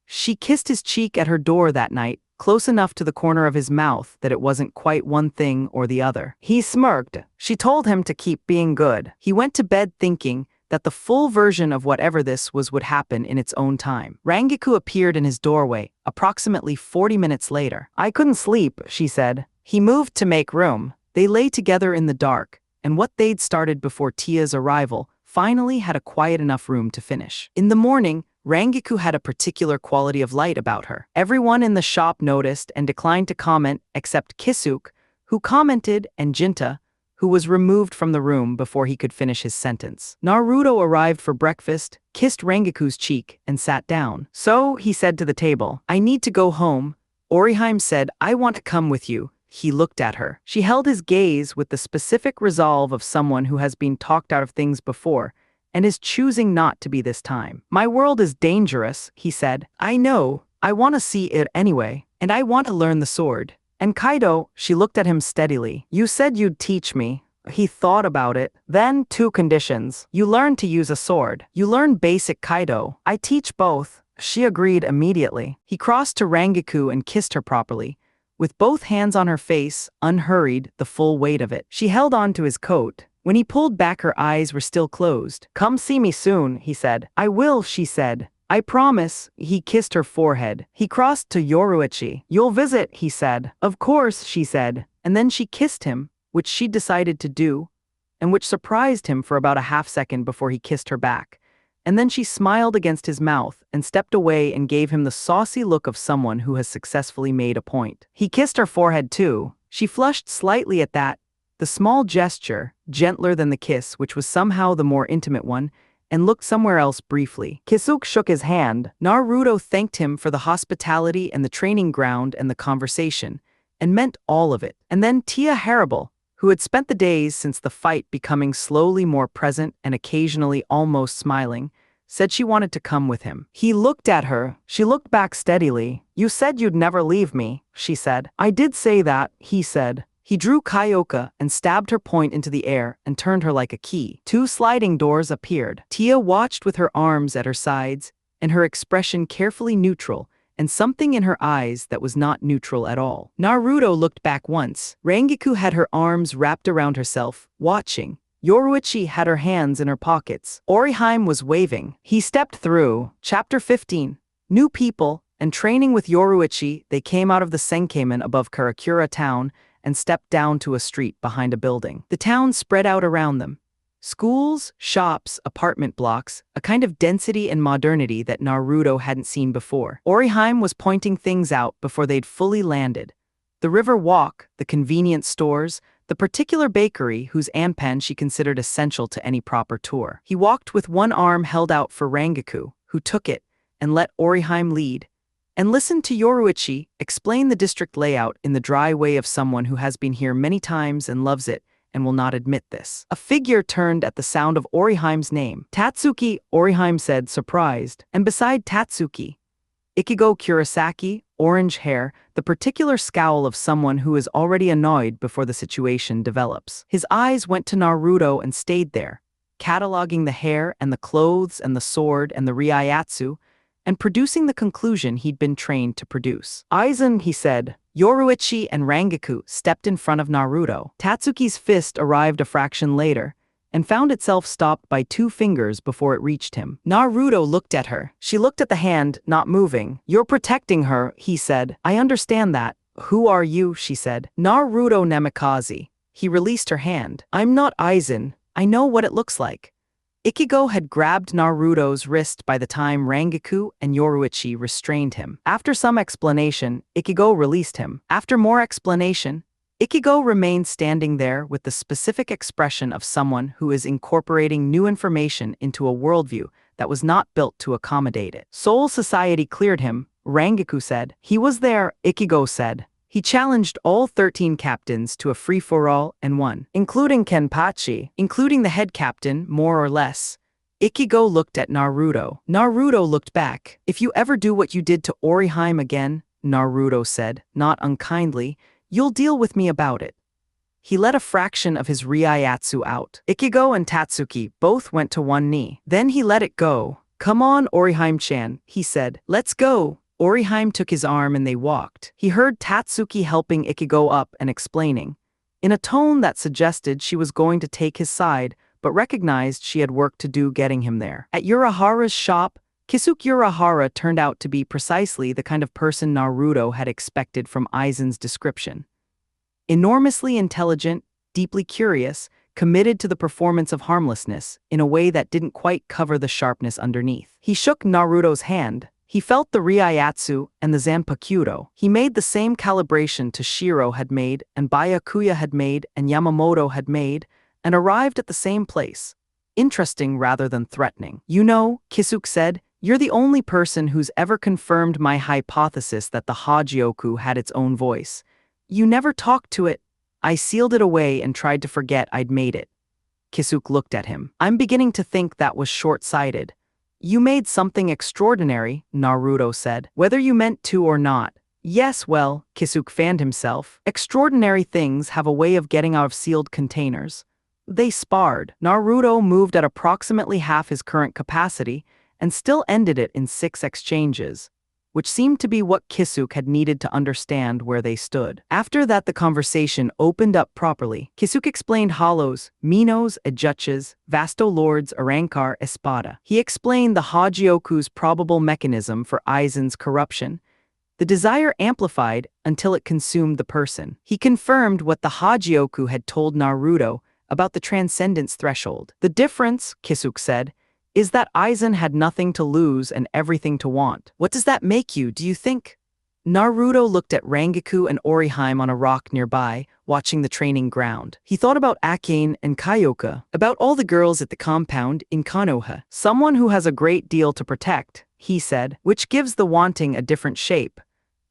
She kissed his cheek at her door that night, close enough to the corner of his mouth that it wasn't quite one thing or the other. He smirked. She told him to keep being good. He went to bed thinking that the full version of whatever this was would happen in its own time. Rangiku appeared in his doorway, approximately 40 minutes later. "I couldn't sleep," she said. He moved to make room. They lay together in the dark, and what they'd started before Tia's arrival finally had a quiet enough room to finish. In the morning, Rangiku had a particular quality of light about her. Everyone in the shop noticed and declined to comment except Kisuk, who commented, and Jinta, who was removed from the room before he could finish his sentence. Naruto arrived for breakfast, kissed Rangiku's cheek, and sat down. "So," he said to the table, "I need to go home." Oriheim said, "I want to come with you." He looked at her. She held his gaze with the specific resolve of someone who has been talked out of things before, and is choosing not to be this time. "My world is dangerous," he said. "I know. I want to see it anyway, and I want to learn the sword. And Kaido," she looked at him steadily, "you said you'd teach me." He thought about it. "Then, 2 conditions. You learn to use a sword. You learn basic Kaido. I teach both." She agreed immediately. He crossed to Rangiku and kissed her properly, with both hands on her face, unhurried, the full weight of it. She held on to his coat. When he pulled back, her eyes were still closed. "Come see me soon," he said. "I will," she said. "I promise." He kissed her forehead. He crossed to Yoruichi. "You'll visit," he said. "Of course," she said. And then she kissed him, which she decided to do, and which surprised him for about a half second before he kissed her back. And then she smiled against his mouth and stepped away and gave him the saucy look of someone who has successfully made a point. He kissed her forehead too. She flushed slightly at that, the small gesture, gentler than the kiss, which was somehow the more intimate one, and looked somewhere else briefly. Kisuk shook his hand. Naruto thanked him for the hospitality and the training ground and the conversation, and meant all of it. And then Tia Harable, who had spent the days since the fight becoming slowly more present and occasionally almost smiling, said she wanted to come with him. He looked at her. She looked back steadily. "You said you'd never leave me," she said. "I did say that," he said. He drew Kyoka and stabbed her point into the air and turned her like a key. 2 sliding doors appeared. Tia watched with her arms at her sides, and her expression carefully neutral, and something in her eyes that was not neutral at all. Naruto looked back once. Rangiku had her arms wrapped around herself, watching. Yoruichi had her hands in her pockets. Oriheim was waving. He stepped through. Chapter 15. New people, and training with Yoruichi, they came out of the Senkamen above Karakura town and stepped down to a street behind a building. The town spread out around them. Schools, shops, apartment blocks, a kind of density and modernity that Naruto hadn't seen before. Oriheim was pointing things out before they'd fully landed. The river walk, the convenience stores, the particular bakery whose anpan she considered essential to any proper tour. He walked with one arm held out for Rangiku, who took it and let Oriheim lead, and listened to Yoruichi explain the district layout in the dry way of someone who has been here many times and loves it and will not admit this. A figure turned at the sound of Oriheim's name. "Tatsuki," Oriheim said, surprised. And beside Tatsuki, Ichigo Kurosaki, orange hair, the particular scowl of someone who is already annoyed before the situation develops. His eyes went to Naruto and stayed there, cataloging the hair and the clothes and the sword and the Ryatsu, and producing the conclusion he'd been trained to produce. "Aizen," he said. Yoruichi and Rangiku stepped in front of Naruto. Tatsuki's fist arrived a fraction later, and found itself stopped by 2 fingers before it reached him. Naruto looked at her. She looked at the hand, not moving. "You're protecting her," he said. "I understand that." "Who are you?" she said. "Naruto Namikaze." He released her hand. "I'm not Aizen. I know what it looks like." Ichigo had grabbed Naruto's wrist by the time Rangiku and Yoruichi restrained him. After some explanation, Ichigo released him. After more explanation, Ichigo remained standing there with the specific expression of someone who is incorporating new information into a worldview that was not built to accommodate it. Soul Society cleared him, Rangiku said. "He was there," Ichigo said. He challenged all 13 captains to a free-for-all and won, including Kenpachi, including the head captain, more or less. Ichigo looked at Naruto. Naruto looked back. "If you ever do what you did to Oriheim again," Naruto said, not unkindly, "you'll deal with me about it." He let a fraction of his Ryatsu out. Ichigo and Tatsuki both went to one knee. Then he let it go. "Come on, Oriheim-chan," he said. "Let's go." Oriheim took his arm and they walked. He heard Tatsuki helping Ichigo up and explaining, in a tone that suggested she was going to take his side, but recognized she had work to do getting him there. At Urahara's shop, Kisuke Urahara turned out to be precisely the kind of person Naruto had expected from Aizen's description. Enormously intelligent, deeply curious, committed to the performance of harmlessness in a way that didn't quite cover the sharpness underneath. He shook Naruto's hand. He felt the Reiatsu and the Zanpakuto. He made the same calibration Toshiro had made and Byakuya had made and Yamamoto had made, and arrived at the same place. Interesting rather than threatening. "You know," Kisuke said, "you're the only person who's ever confirmed my hypothesis that the Hagioku had its own voice. You never talked to it. I sealed it away and tried to forget I'd made it." Kisuke looked at him. "I'm beginning to think that was short-sighted." "You made something extraordinary," Naruto said. "Whether you meant to or not." "Yes, well," Kisuke fanned himself. "Extraordinary things have a way of getting out of sealed containers." They sparred. Naruto moved at approximately half his current capacity and still ended it in 6 exchanges, which seemed to be what Kisuke had needed to understand where they stood. After that, the conversation opened up properly. Kisuke explained Hollows, Minos, Ejuches, Vasto Lords, Arankar, Espada. He explained the Hagioku's probable mechanism for Aizen's corruption. The desire amplified until it consumed the person. He confirmed what the Hagioku had told Naruto about the transcendence threshold. "The difference," Kisuke said, "is that Aizen had nothing to lose and everything to want." "What does that make you, do you think?" Naruto looked at Rangaku and Oriheim on a rock nearby, watching the training ground. He thought about Akane and Kyoka, about all the girls at the compound in Konoha. "Someone who has a great deal to protect," he said, "which gives the wanting a different shape."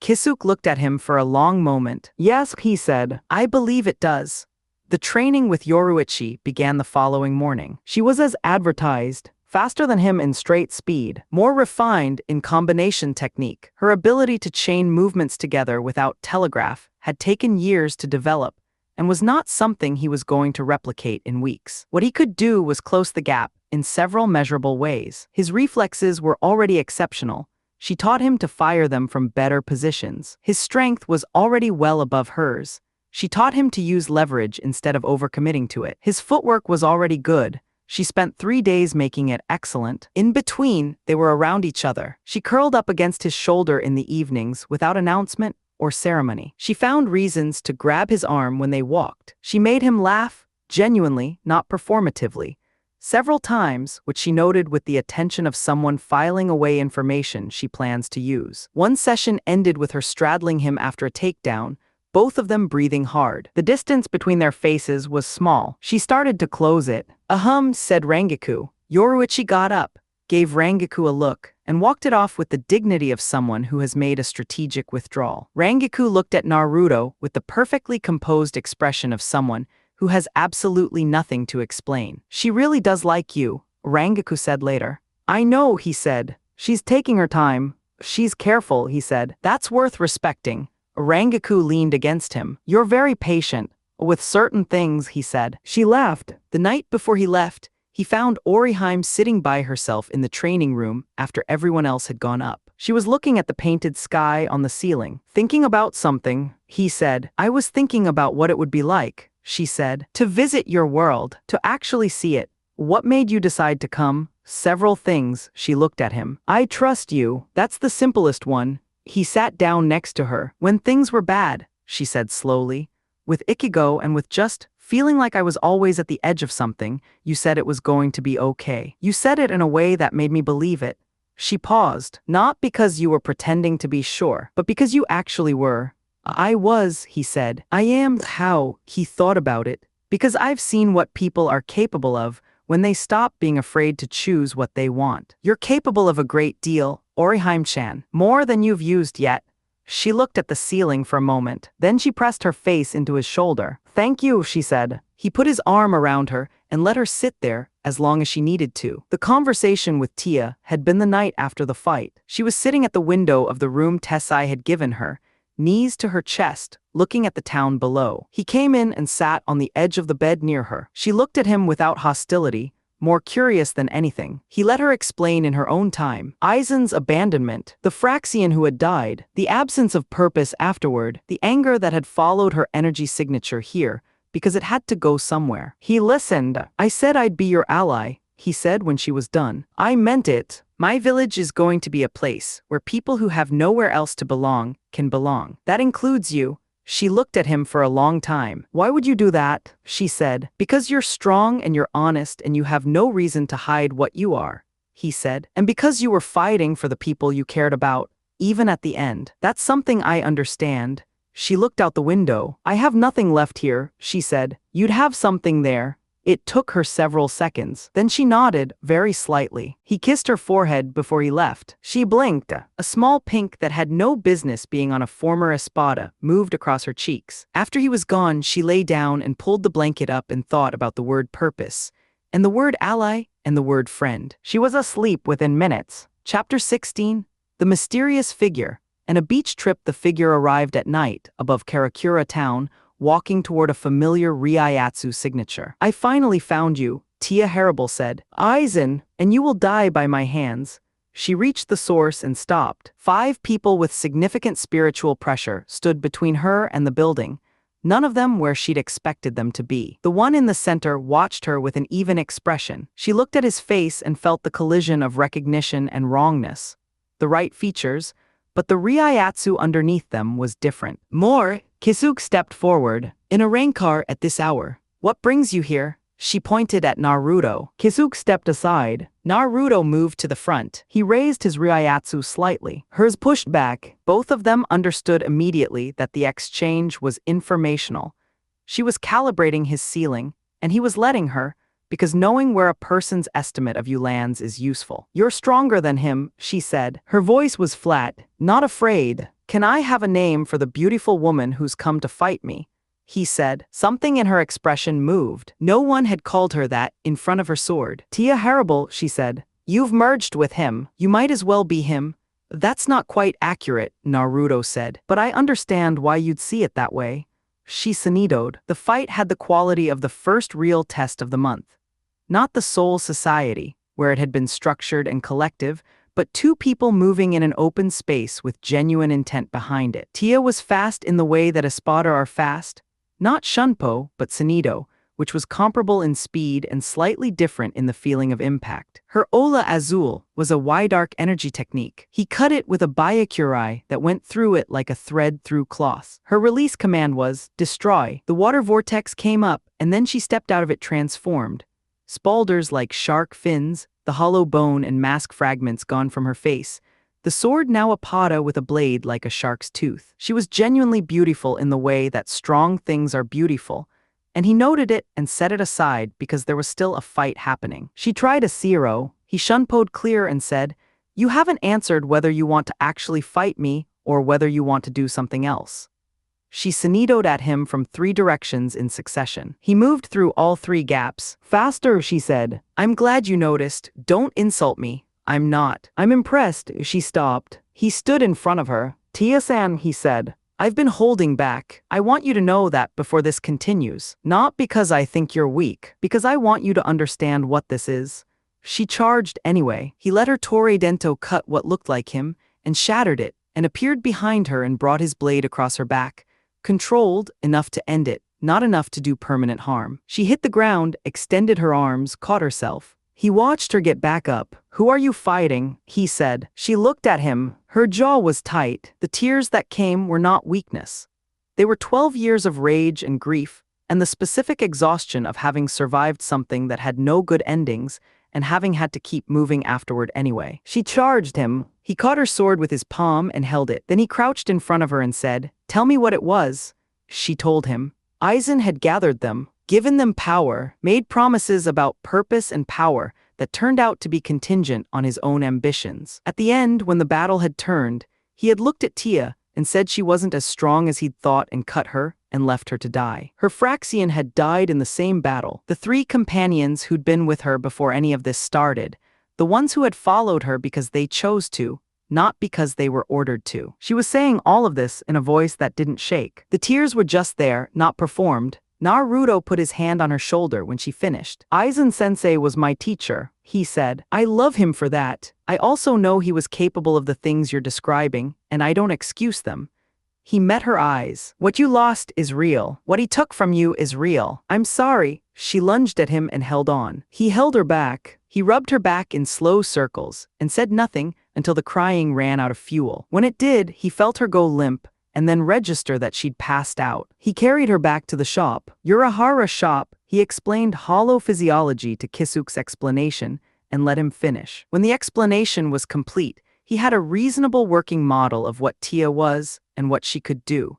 Kisuke looked at him for a long moment. "Yes," he said, "I believe it does." The training with Yoruichi began the following morning. She was as advertised, faster than him in straight speed, more refined in combination technique. Her ability to chain movements together without telegraph had taken years to develop and was not something he was going to replicate in weeks. What he could do was close the gap in several measurable ways. His reflexes were already exceptional. She taught him to fire them from better positions. His strength was already well above hers. She taught him to use leverage instead of overcommitting to it. His footwork was already good. She spent 3 days making it excellent. In between, they were around each other. She curled up against his shoulder in the evenings without announcement or ceremony. She found reasons to grab his arm when they walked. She made him laugh, genuinely, not performatively, several times, which she noted with the attention of someone filing away information she plans to use. One session ended with her straddling him after a takedown, both of them breathing hard. The distance between their faces was small. She started to close it. "Ahem," said Rangaku. Yoruichi got up, gave Rangaku a look, and walked it off with the dignity of someone who has made a strategic withdrawal. Rangaku looked at Naruto with the perfectly composed expression of someone who has absolutely nothing to explain. "She really does like you," Rangaku said later. "I know," he said. "She's taking her time. She's careful," he said. "That's worth respecting." Rangaku leaned against him. "You're very patient with certain things," he said. She laughed. The night before he left, he found Oriheim sitting by herself in the training room after everyone else had gone up. She was looking at the painted sky on the ceiling. "Thinking about something," he said. "I was thinking about what it would be like," she said, "to visit your world, to actually see it. What made you decide to come?" "Several things," she looked at him. "I trust you. That's the simplest one." He sat down next to her. "When things were bad," she said slowly, "with Ichigo and with just feeling like I was always at the edge of something, you said it was going to be okay. You said it in a way that made me believe it." She paused. "Not because you were pretending to be sure, but because you actually were." "I was," he said. "I am." How? He thought about it. "Because I've seen what people are capable of when they stop being afraid to choose what they want. You're capable of a great deal, Oriheim-chan, more than you've used yet." She looked at the ceiling for a moment. Then she pressed her face into his shoulder. "Thank you," she said. He put his arm around her and let her sit there as long as she needed to. The conversation with Tia had been the night after the fight. She was sitting at the window of the room Tessai had given her, knees to her chest, looking at the town below. He came in and sat on the edge of the bed near her. She looked at him without hostility, more curious than anything. He let her explain in her own time. Aizen's abandonment, the Phyrexian who had died, the absence of purpose afterward, the anger that had followed her energy signature here, because it had to go somewhere. He listened. I said I'd be your ally, he said when she was done. I meant it. My village is going to be a place where people who have nowhere else to belong can belong. That includes you. She looked at him for a long time. Why would you do that? She said. Because you're strong and you're honest and you have no reason to hide what you are, he said. And because you were fighting for the people you cared about, even at the end. That's something I understand. She looked out the window. I have nothing left here, she said. You'd have something there. It took her several seconds. Then she nodded, very slightly. He kissed her forehead before he left. She blinked. A small pink that had no business being on a former espada moved across her cheeks. After he was gone, she lay down and pulled the blanket up and thought about the word purpose, and the word ally, and the word friend. She was asleep within minutes. Chapter 16. The Mysterious Figure. On a beach trip, the figure arrived at night above Karakura town, walking toward a familiar Ryatsu signature. I finally found you, Tia Harable said. Aizen, and you will die by my hands. She reached the source and stopped. 5 people with significant spiritual pressure stood between her and the building, none of them where she'd expected them to be. The one in the center watched her with an even expression. She looked at his face and felt the collision of recognition and wrongness. The right features, but the Ryatsu underneath them was different. More, Kisuke stepped forward. In a rain car at this hour. What brings you here? She pointed at Naruto. Kisuke stepped aside. Naruto moved to the front. He raised his Ryatsu slightly. Hers pushed back. Both of them understood immediately that the exchange was informational. She was calibrating his ceiling, and he was letting her, because knowing where a person's estimate of you lands is useful. You're stronger than him, she said. Her voice was flat, not afraid. Can I have a name for the beautiful woman who's come to fight me? He said. Something in her expression moved. No one had called her that in front of her sword. Tia Harable, she said. You've merged with him. You might as well be him. That's not quite accurate, Naruto said. But I understand why you'd see it that way. She snidoed. The fight had the quality of the first real test of the month. Not the Soul Society, where it had been structured and collective, but 2 people moving in an open space with genuine intent behind it. Tia was fast in the way that Espada are fast, not Shunpo, but Sonido, which was comparable in speed and slightly different in the feeling of impact. Her Ola Azul was a wide-arc energy technique. He cut it with a Byakurai that went through it like a thread through cloth. Her release command was, destroy. The water vortex came up, and then she stepped out of it transformed. Spaulders like shark fins, the hollow bone and mask fragments gone from her face, the sword now a pada with a blade like a shark's tooth. She was genuinely beautiful in the way that strong things are beautiful, and he noted it and set it aside because there was still a fight happening. She tried a zero. He shunpoed clear and said, you haven't answered whether you want to actually fight me or whether you want to do something else. She snidoed at him from 3 directions in succession. He moved through all 3 gaps. Faster, she said. I'm glad you noticed. Don't insult me. I'm not. I'm impressed. She stopped. He stood in front of her. Tia-san, he said. I've been holding back. I want you to know that before this continues. Not because I think you're weak, because I want you to understand what this is. She charged anyway. He let her Torei Dento cut what looked like him, and shattered it, and appeared behind her and brought his blade across her back. Controlled, enough to end it, not enough to do permanent harm. She hit the ground, extended her arms, caught herself. He watched her get back up. Who are you fighting? He said. She looked at him. Her jaw was tight. The tears that came were not weakness. They were 12 years of rage and grief, and the specific exhaustion of having survived something that had no good endings and having had to keep moving afterward anyway. She charged him. He caught her sword with his palm and held it. Then he crouched in front of her and said, tell me what it was. She told him. Aizen had gathered them, given them power, made promises about purpose and power that turned out to be contingent on his own ambitions. At the end, when the battle had turned, he had looked at Tia and said she wasn't as strong as he'd thought and cut her and left her to die. Her Phyrexian had died in the same battle. The 3 companions who'd been with her before any of this started, the ones who had followed her because they chose to, not because they were ordered to. She was saying all of this in a voice that didn't shake. The tears were just there, not performed, Naruto put his hand on her shoulder when she finished. Aizen-sensei was my teacher, he said. I love him for that. I also know he was capable of the things you're describing, and I don't excuse them. He met her eyes. What you lost is real. What he took from you is real. I'm sorry. She lunged at him and held on. He held her back. He rubbed her back in slow circles and said nothing until the crying ran out of fuel. When it did, he felt her go limp and then register that she'd passed out. He carried her back to the shop. Urahara shop, he explained hollow physiology to Kisuke's explanation and let him finish. When the explanation was complete, he had a reasonable working model of what Tia was and what she could do,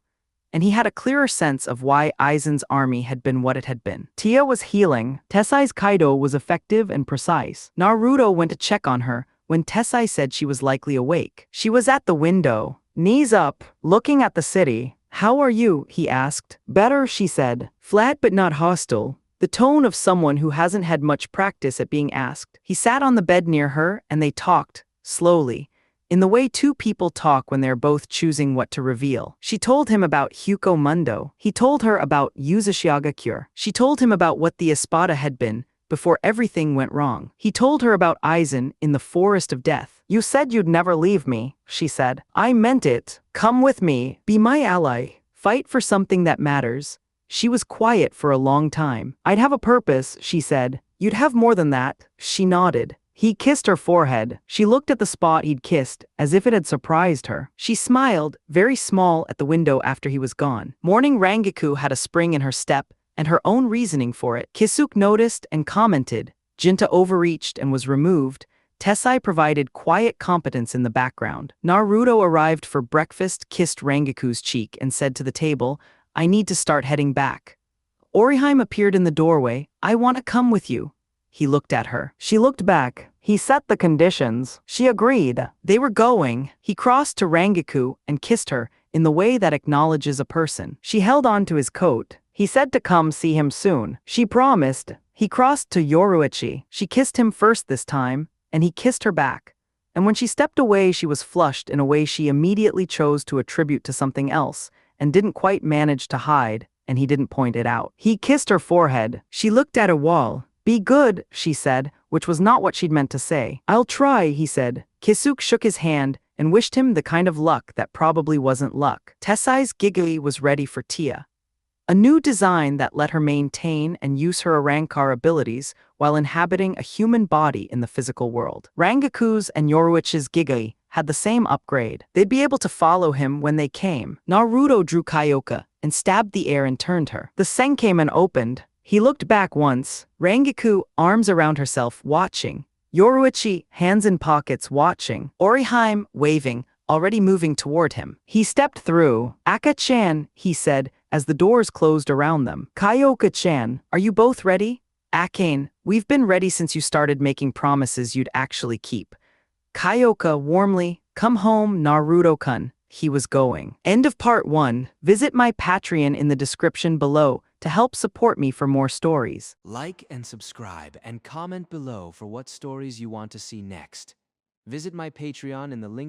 and he had a clearer sense of why Aizen's army had been what it had been. Tia was healing. Tessai's Kaido was effective and precise. Naruto went to check on her when Tessai said she was likely awake. She was at the window, knees up, looking at the city. How are you? He asked. Better, she said, flat but not hostile, the tone of someone who hasn't had much practice at being asked. He sat on the bed near her and they talked, slowly, in the way two people talk when they're both choosing what to reveal. She told him about Hyuko Mundo. He told her about Uzushiaga Cure. She told him about what the Espada had been before everything went wrong. He told her about Aizen in the Forest of Death. You said you'd never leave me, she said. I meant it. Come with me. Be my ally. Fight for something that matters. She was quiet for a long time. I'd have a purpose, she said. You'd have more than that. She nodded. He kissed her forehead. She looked at the spot he'd kissed, as if it had surprised her. She smiled, very small, at the window after he was gone. Morning Rangiku had a spring in her step, and her own reasoning for it. Kisuke noticed and commented. Jinta overreached and was removed. Tessai provided quiet competence in the background. Naruto arrived for breakfast, kissed Rangiku's cheek, and said to the table, I need to start heading back. Oriheim appeared in the doorway. I want to come with you. He looked at her. She looked back. He set the conditions. She agreed. They were going. He crossed to Rangiku and kissed her in the way that acknowledges a person. She held on to his coat. He said to come see him soon. She promised. He crossed to Yoruichi. She kissed him first this time, and he kissed her back. And when she stepped away, she was flushed in a way she immediately chose to attribute to something else and didn't quite manage to hide, and he didn't point it out. He kissed her forehead. She looked at a wall. Be good, she said, which was not what she'd meant to say. I'll try, he said. Kisuke shook his hand and wished him the kind of luck that probably wasn't luck. Tessai's Gigli was ready for Tia. A new design that let her maintain and use her Arrancar abilities while inhabiting a human body in the physical world. Rangiku's and Yoruichi's Gigli had the same upgrade. They'd be able to follow him when they came. Naruto drew Kyoka and stabbed the air and turned her. The Senkamen opened. He looked back once. Rangiku, arms around herself, watching. Yoruichi, hands in pockets, watching. Oriheim, waving, already moving toward him. He stepped through. Aka-chan, he said, as the doors closed around them. Kyoka-chan, are you both ready? Akane, we've been ready since you started making promises you'd actually keep. Kyoka warmly, come home, Naruto-kun. He was going. End of part 1. Visit my Patreon in the description below to help support me for more stories. Like and subscribe and comment below for what stories you want to see next. Visit my Patreon in the link